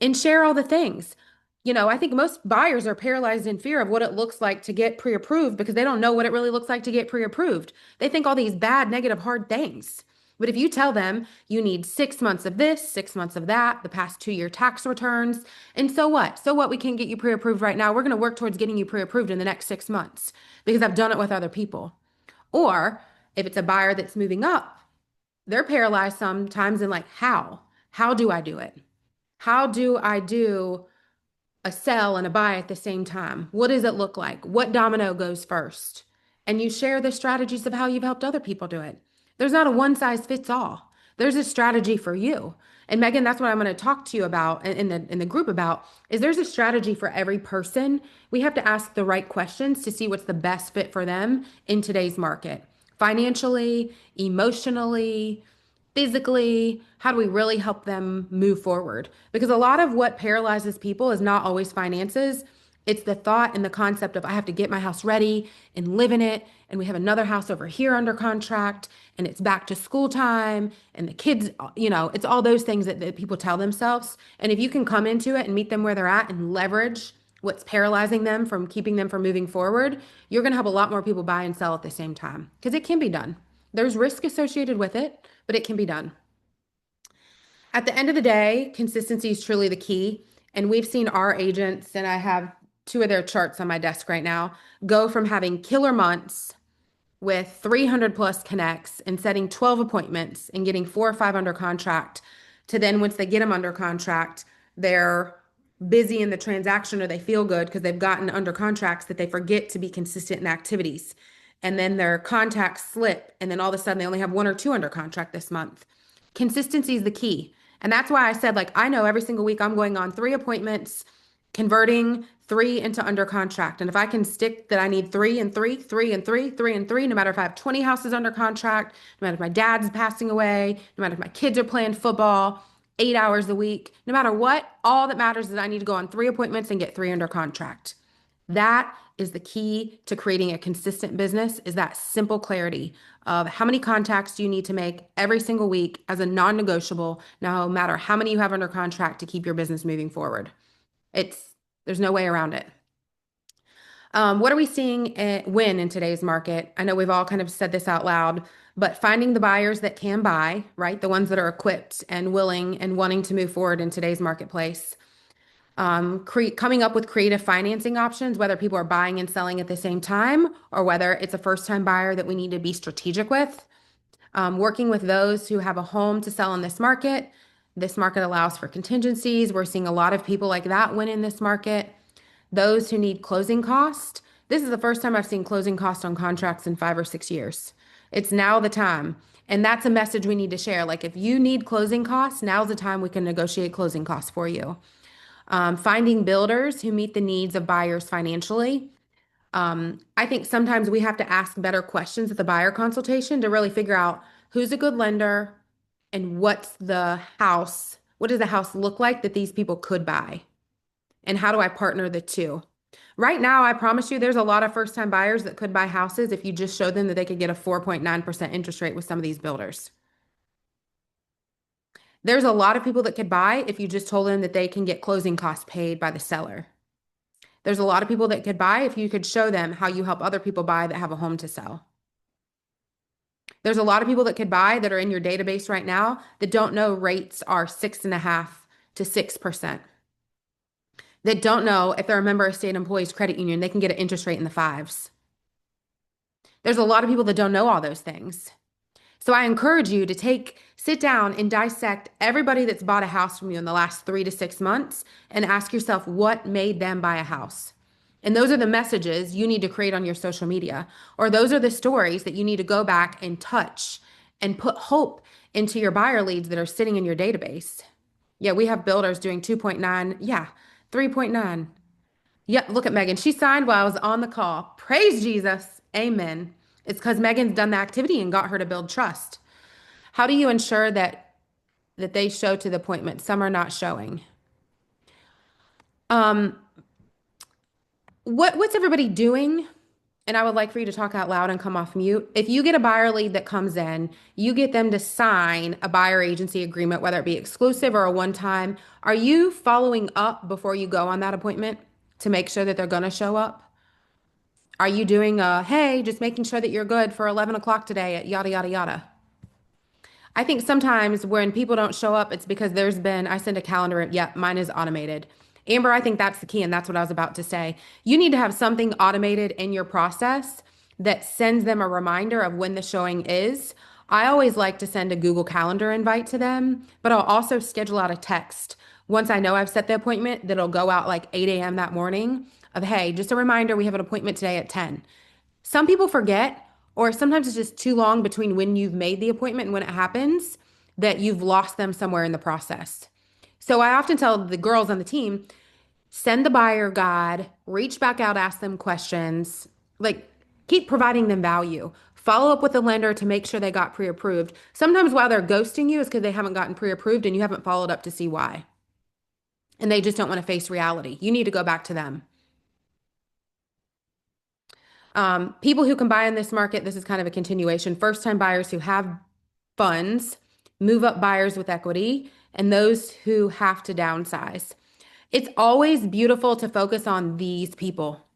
[SPEAKER 1] and share all the things. You know, I think most buyers are paralyzed in fear of what it looks like to get pre-approved because they don't know what it really looks like to get pre-approved. They think all these bad, negative, hard things. But if you tell them you need 6 months of this, 6 months of that, the past 2-year tax returns, and so what? So what? We can't get you pre-approved right now. We're going to work towards getting you pre-approved in the next 6 months because I've done it with other people. Or if it's a buyer that's moving up, they're paralyzed sometimes in like, how? How do I do it? How do I do a sell and a buy at the same time? What does it look like? What domino goes first? And you share the strategies of how you've helped other people do it. There's not a one size fits all. There's a strategy for you. And Megan, that's what I'm going to talk to you about in the group about is there's a strategy for every person. We have to ask the right questions to see what's the best fit for them in today's market. Financially, emotionally, physically, how do we really help them move forward? Because a lot of what paralyzes people is not always finances. It's the thought and the concept of I have to get my house ready and live in it. And we have another house over here under contract and it's back to school time and the kids, you know, it's all those things that people tell themselves. And if you can come into it and meet them where they're at and leverage what's paralyzing them from keeping them from moving forward, you're going to have a lot more people buy and sell at the same time because it can be done. There's risk associated with it, but it can be done. At the end of the day, consistency is truly the key. And we've seen our agents, and I have two of their charts on my desk right now, go from having killer months with 300 plus connects and setting 12 appointments and getting 4 or 5 under contract to then once they get them under contract, they're busy in the transaction or they feel good because they've gotten under contracts that they forget to be consistent in activities. And then their contacts slip. And then all of a sudden they only have 1 or 2 under contract this month. Consistency is the key. And that's why I said, like, I know every single week I'm going on 3 appointments, converting 3 into under contract. And if I can stick that I need 3 and 3, 3 and 3, 3 and 3, no matter if I have 20 houses under contract, no matter if my dad's passing away, no matter if my kids are playing football, 8 hours a week, no matter what, all that matters is I need to go on 3 appointments and get 3 under contract. That is the key to creating a consistent business, is that simple clarity of how many contacts do you need to make every single week as a non-negotiable, no matter how many you have under contract to keep your business moving forward. There's no way around it. What are we seeing win in today's market? I know we've all kind of said this out loud, but finding the buyers that can buy, right? The ones that are equipped and willing and wanting to move forward in today's marketplace. Coming up with creative financing options, whether people are buying and selling at the same time or whether it's a first-time buyer that we need to be strategic with. Working with those who have a home to sell in this market. This market allows for contingencies. We're seeing a lot of people like that win in this market. Those who need closing cost. This is the first time I've seen closing cost on contracts in 5 or 6 years. It's now the time. And that's a message we need to share. Like, if you need closing costs, now's the time we can negotiate closing costs for you. Finding builders who meet the needs of buyers financially. I think sometimes we have to ask better questions at the buyer consultation to really figure out who's a good lender and what does the house look like that these people could buy? And how do I partner the two? Right now, I promise you, there's a lot of first-time buyers that could buy houses if you just showed them that they could get a 4.9% interest rate with some of these builders. There's a lot of people that could buy if you just told them that they can get closing costs paid by the seller. There's a lot of people that could buy if you could show them how you help other people buy that have a home to sell. There's a lot of people that could buy that are in your database right now that don't know rates are 6.5% to 6%. That don't know if they're a member of State Employees Credit Union, they can get an interest rate in the 5s. There's a lot of people that don't know all those things. So I encourage you to sit down and dissect everybody that's bought a house from you in the last 3 to 6 months and ask yourself what made them buy a house. And those are the messages you need to create on your social media, or those are the stories that you need to go back and touch and put hope into your buyer leads that are sitting in your database. Yeah, we have builders doing 2.9. Yeah, 3.9. Yeah, look at Megan. She signed while I was on the call. Praise Jesus. Amen. It's because Megan's done the activity and got her to build trust. How do you ensure that they show to the appointment? Some are not showing. What's everybody doing? And I would like for you to talk out loud and come off mute. If you get a buyer lead that comes in, you get them to sign a buyer agency agreement, whether it be exclusive or a one-time. Are you following up before you go on that appointment to make sure that they're going to show up? Are you doing hey, just making sure that you're good for 11 o'clock today at yada, yada, yada? I think sometimes when people don't show up, it's because I send a calendar. Yep, mine is automated. Amber, I think that's the key, and that's what I was about to say. You need to have something automated in your process that sends them a reminder of when the showing is. I always like to send a Google Calendar invite to them, but I'll also schedule out a text once I know I've set the appointment that'll go out like 8 a.m. that morning of, hey, just a reminder, we have an appointment today at 10. Some people forget, or sometimes it's just too long between when you've made the appointment and when it happens that you've lost them somewhere in the process. So I often tell the girls on the team, send the buyer guide, reach back out, ask them questions, like keep providing them value. Follow up with the lender to make sure they got pre-approved. Sometimes while they're ghosting you is because they haven't gotten pre-approved and you haven't followed up to see why. And they just don't want to face reality. You need to go back to them. People who can buy in this market, this is kind of a continuation. First-time buyers who have funds, move-up buyers with equity, and those who have to downsize. It's always beautiful to focus on these people.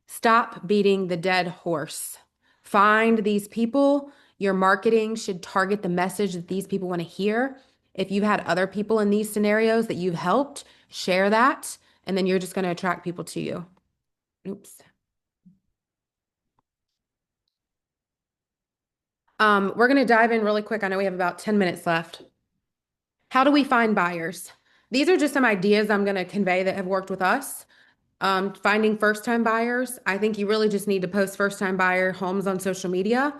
[SPEAKER 1] Stop beating the dead horse. Find these people. Your marketing should target the message that these people want to hear. If you've had other people in these scenarios that you've helped, share that, and then you're just going to attract people to you. Oops. We're going to dive in really quick. I know we have about 10 minutes left. How do we find buyers? These are just some ideas I'm going to convey that have worked with us. Finding first-time buyers. I think you really just need to post first-time buyer homes on social media.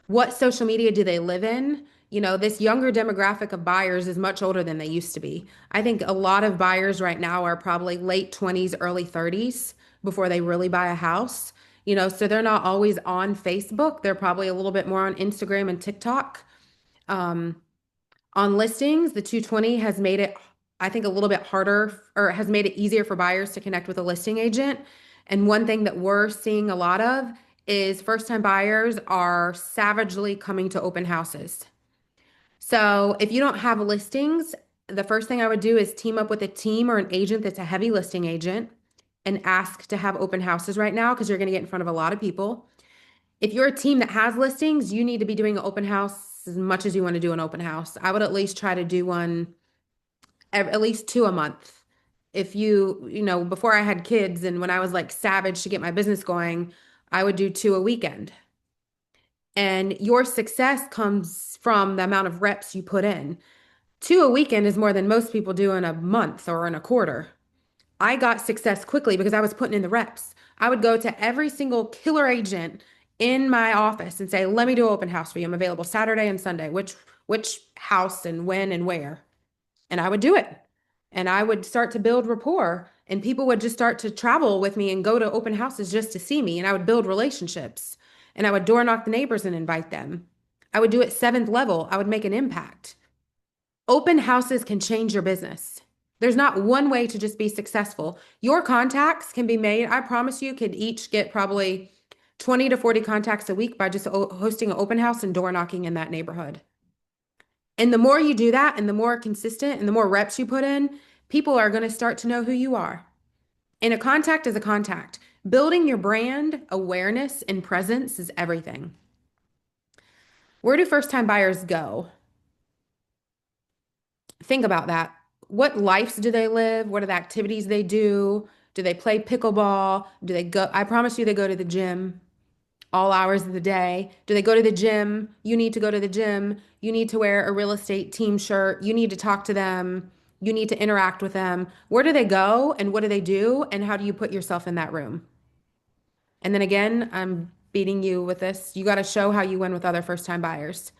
[SPEAKER 1] What social media do they live in? You know, this younger demographic of buyers is much older than they used to be. I think a lot of buyers right now are probably late 20s, early 30s before they really buy a house. You know, so they're not always on Facebook. They're probably a little bit more on Instagram and TikTok. Um, on listings, the 220 has made it, I think, a little bit harder or has made it easier for buyers to connect with a listing agent. And one thing that we're seeing a lot of is first-time buyers are savagely coming to open houses. So if you don't have listings, the first thing I would do is team up with a team or an agent that's a heavy listing agent and ask to have open houses right now because you're going to get in front of a lot of people. If you're a team that has listings, you need to be doing an open house as much as you want to do an open house. I would at least try to do one at least two a month. If you know, before I had kids and when I was like savage to get my business going, I would do two a weekend. And your success comes from the amount of reps you put in. Two a weekend is more than most people do in a month or in a quarter. I got success quickly because I was putting in the reps. I would go to every single killer agent in my office and say, "Let me do an open house for you. I'm available Saturday and Sunday. Which house and when and where?" And I would do it. And I would start to build rapport, and people would just start to travel with me and go to open houses just to see me. And I would build relationships, and I would door knock the neighbors and invite them. I would do it seventh level. I would make an impact. Open houses can change your business. There's not one way to just be successful. Your contacts can be made. I promise you could each get probably 20 to 40 contacts a week by just hosting an open house and door knocking in that neighborhood. And the more you do that and the more consistent and the more reps you put in, people are going to start to know who you are. And a contact is a contact. Building your brand awareness and presence is everything. Where do first-time buyers go? Think about that. What lives do they live? What are the activities they do? Do they play pickleball? Do they go? I promise you they go to the gym all hours of the day. Do they go to the gym? You need to go to the gym. You need to wear a real estate team shirt. You need to talk to them. You need to interact with them. Where do they go and what do they do? And how do you put yourself in that room? And then again, I'm beating you with this. You got to show how you win with other first-time buyers.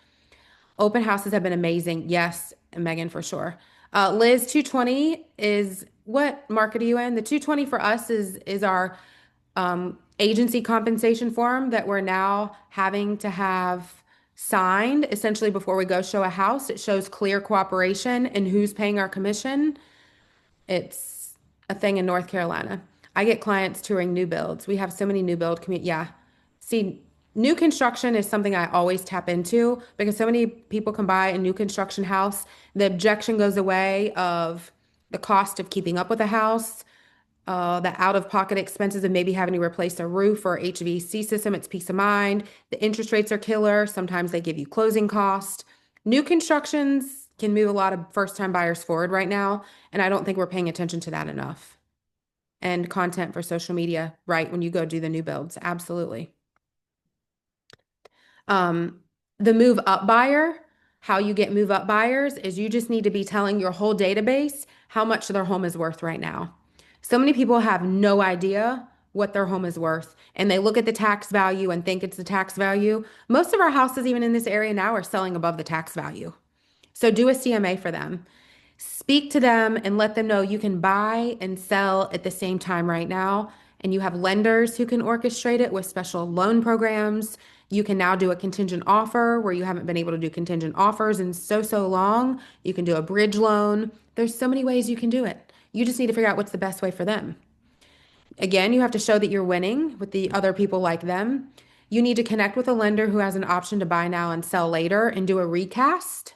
[SPEAKER 1] Open houses have been amazing. Yes, Megan, for sure. Liz, 220 is what market are you in? The 220 for us is our agency compensation form that we're now having to have signed essentially before we go show a house. It shows clear cooperation and who's paying our commission. It's a thing in North Carolina. I get clients touring new builds. We have so many new build community. Yeah. See, new construction is something I always tap into because so many people can buy a new construction house. The objection goes away of the cost of keeping up with the house, the out-of-pocket expenses of maybe having to replace a roof or HVAC system. It's peace of mind. The interest rates are killer. Sometimes they give you closing costs. New constructions can move a lot of first-time buyers forward right now, and I don't think we're paying attention to that enough. And content for social media, right, when you go do the new builds. Absolutely. The move up buyer, how you get move up buyers is you just need to be telling your whole database how much their home is worth right now. So many people have no idea what their home is worth, and they look at the tax value and think it's the tax value. Most of our houses, even in this area now, are selling above the tax value. So do a CMA for them. Speak to them and let them know you can buy and sell at the same time right now. And you have lenders who can orchestrate it with special loan programs. You can now do a contingent offer where you haven't been able to do contingent offers in so long. You can do a bridge loan. There's so many ways you can do it. You just need to figure out what's the best way for them. Again, you have to show that you're winning with the other people like them. You need to connect with a lender who has an option to buy now and sell later and do a recast.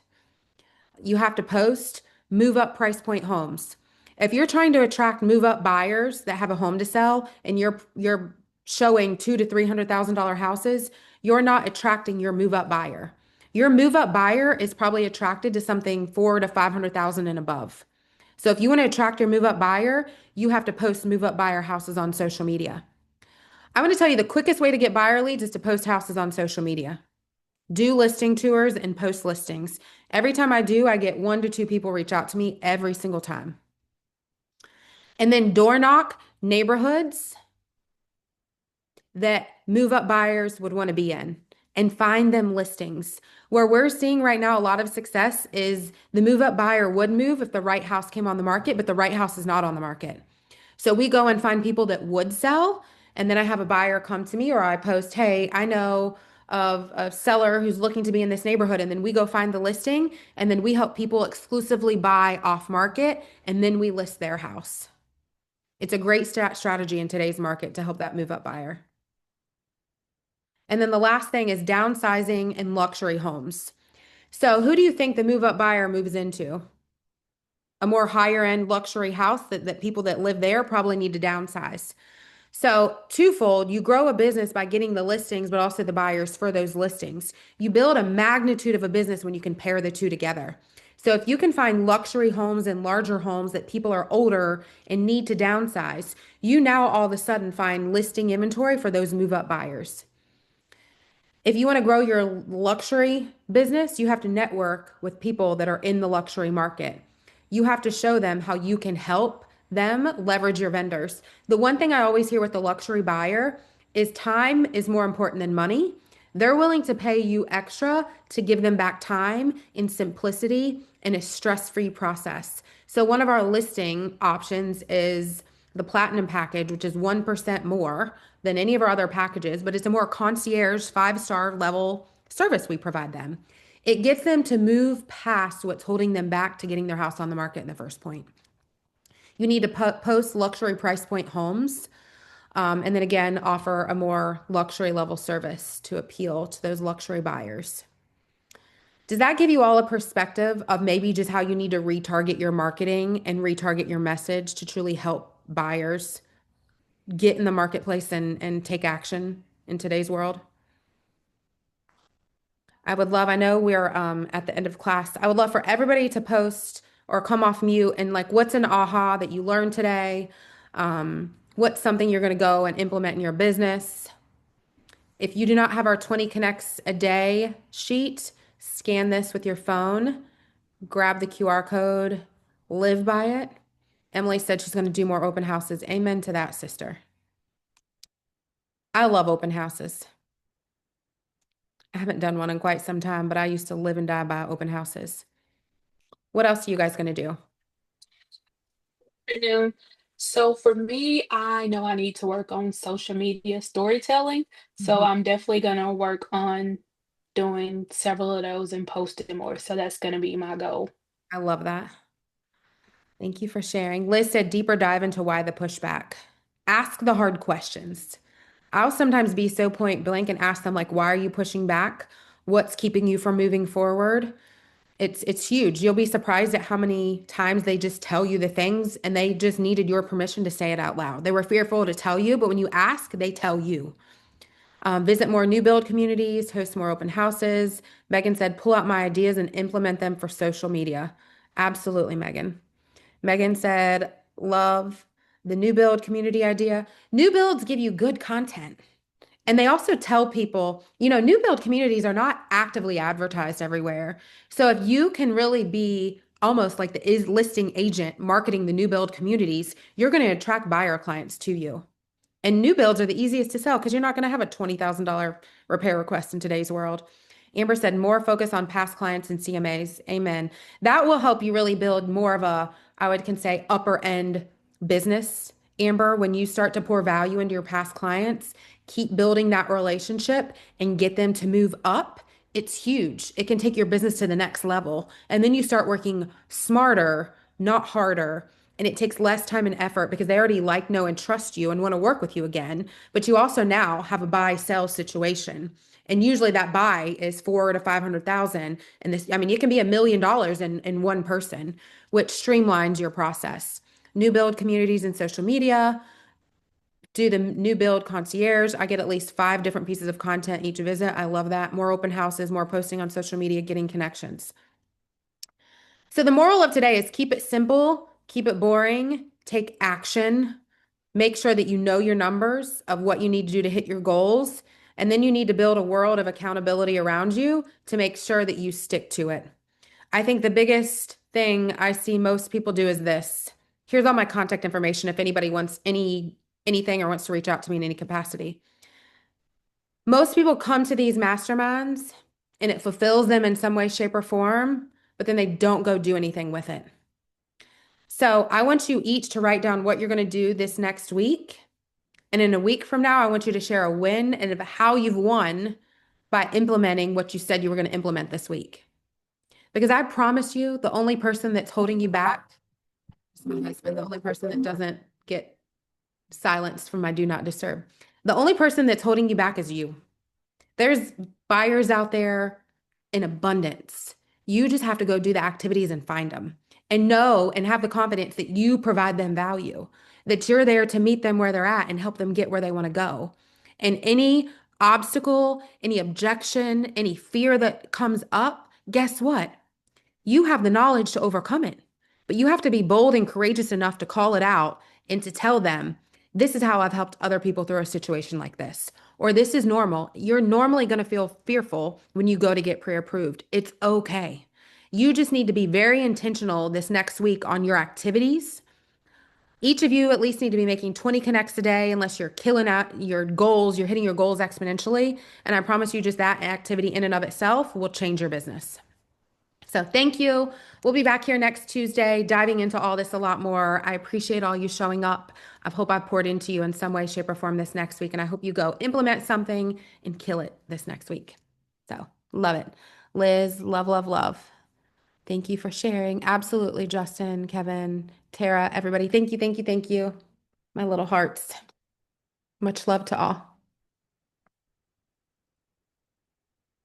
[SPEAKER 1] You have to post move up price point homes. If you're trying to attract move up buyers that have a home to sell and you're showing $200,000 to $300,000 houses, you're not attracting your move up buyer. Your move up buyer is probably attracted to something 400,000 to 500,000 and above. So if you want to attract your move up buyer, you have to post move up buyer houses on social media. I'm going to tell you the quickest way to get buyer leads is to post houses on social media. Do listing tours and post listings. Every time I do, I get 1 to 2 people reach out to me every single time. And then door knock neighborhoods that move up buyers would want to be in and find them listings. Where we're seeing right now a lot of success is the move up buyer would move if the right house came on the market, but the right house is not on the market. So we go and find people that would sell, and then I have a buyer come to me or I post, hey, I know of a seller who's looking to be in this neighborhood, and then we go find the listing, and then we help people exclusively buy off market, and then we list their house. It's a great strategy in today's market to help that move up buyer. And then the last thing is downsizing and luxury homes. So who do you think the move up buyer moves into? A more higher end luxury house that people that live there probably need to downsize. So twofold, you grow a business by getting the listings, but also the buyers for those listings. You build a magnitude of a business when you can pair the two together. So if you can find luxury homes and larger homes that people are older and need to downsize, you now all of a sudden find listing inventory for those move up buyers. If you want to grow your luxury business, you have to network with people that are in the luxury market. You have to show them how you can help them leverage your vendors. The one thing I always hear with the luxury buyer is time is more important than money. They're willing to pay you extra to give them back time in simplicity and a stress-free process. So one of our listing options is the platinum package, which is 1% more than any of our other packages, but it's a more concierge 5-star level service we provide them. It gets them to move past what's holding them back to getting their house on the market in the first point. You need to post luxury price point homes, and then again, offer a more luxury level service to appeal to those luxury buyers. Does that give you all a perspective of maybe just how you need to retarget your marketing and retarget your message to truly help buyers get in the marketplace and take action in today's world? I know we're at the end of class. I would love for everybody to post or come off mute and like, what's an aha that you learned today? What's something you're going to go and implement in your business? If you do not have our 20 connects a day sheet, scan this with your phone, grab the QR code, live by it. Emily said she's going to do more open houses. Amen to that, sister. I love open houses. I haven't done one in quite some time, but I used to live and die by open houses. What else are you guys going to do?
[SPEAKER 6] Afternoon. So for me, I know I need to work on social media storytelling. So I'm definitely gonna work on doing several of those and posting more. So that's gonna be my goal.
[SPEAKER 1] I love that. Thank you for sharing. Liz said deeper dive into why the pushback. Ask the hard questions. I'll sometimes be so point blank and ask them like, why are you pushing back? What's keeping you from moving forward? It's huge. You'll be surprised at how many times they just tell you the things and they just needed your permission to say it out loud. They were fearful to tell you, but when you ask, they tell you. Visit more new build communities, host more open houses. Megan said, pull out my ideas and implement them for social media. Absolutely, Megan. Megan said, love the new build community idea. New builds give you good content. And they also tell people, new build communities are not actively advertised everywhere. So if you can really be almost like the listing agent marketing the new build communities, you're going to attract buyer clients to you. And new builds are the easiest to sell because you're not going to have a $20,000 repair request in today's world. Amber said more focus on past clients and CMAs. Amen. That will help you really build more of a, can say, upper end business. Amber, when you start to pour value into your past clients, keep building that relationship and get them to move up. It's huge. It can take your business to the next level. And then you start working smarter, not harder. And it takes less time and effort because they already like, know, and trust you and want to work with you again. But you also now have a buy sell situation. And usually that buy is 400 to 500,000. And this, it can be $1 million in one person, which streamlines your process. New build communities and social media. Do the new build concierge. I get at least 5 different pieces of content each visit. I love that. More open houses, more posting on social media, getting connections. So the moral of today is keep it simple, keep it boring, take action, Make sure that you know your numbers of what you need to do to hit your goals. And then you need to build a world of accountability around you to make sure that you stick to it. I think the biggest thing I see most people do is this. Here's all my contact information if anybody wants anything or wants to reach out to me in any capacity. Most people come to these masterminds and it fulfills them in some way, shape, or form, but then they don't go do anything with it. So I want you each to write down what you're going to do this next week. And in a week from now, I want you to share a win and of how you've won by implementing what you said you were going to implement this week. Because I promise you, the only person that's holding you back is my husband, the only person that doesn't get silenced from my do not disturb. The only person that's holding you back is you. There's buyers out there in abundance. You just have to go do the activities and find them and know and have the confidence that you provide them value, that you're there to meet them where they're at and help them get where they want to go. And any obstacle, any objection, any fear that comes up, guess what? You have the knowledge to overcome it, but you have to be bold and courageous enough to call it out and to tell them, this is how I've helped other people through a situation like this, or this is normal. You're normally going to feel fearful when you go to get pre-approved. It's okay. You just need to be very intentional this next week on your activities. Each of you at least need to be making 20 connects a day unless you're killing out your goals, you're hitting your goals exponentially. And I promise you just that activity in and of itself will change your business. So thank you. We'll be back here next Tuesday, diving into all this a lot more. I appreciate all you showing up. I hope I poured into you in some way, shape, or form this next week. And I hope you go implement something and kill it this next week. So love it. Liz, love, love, love. Thank you for sharing. Absolutely, Justin, Kevin, Tara, everybody. Thank you, thank you, thank you. My little hearts. Much love to all.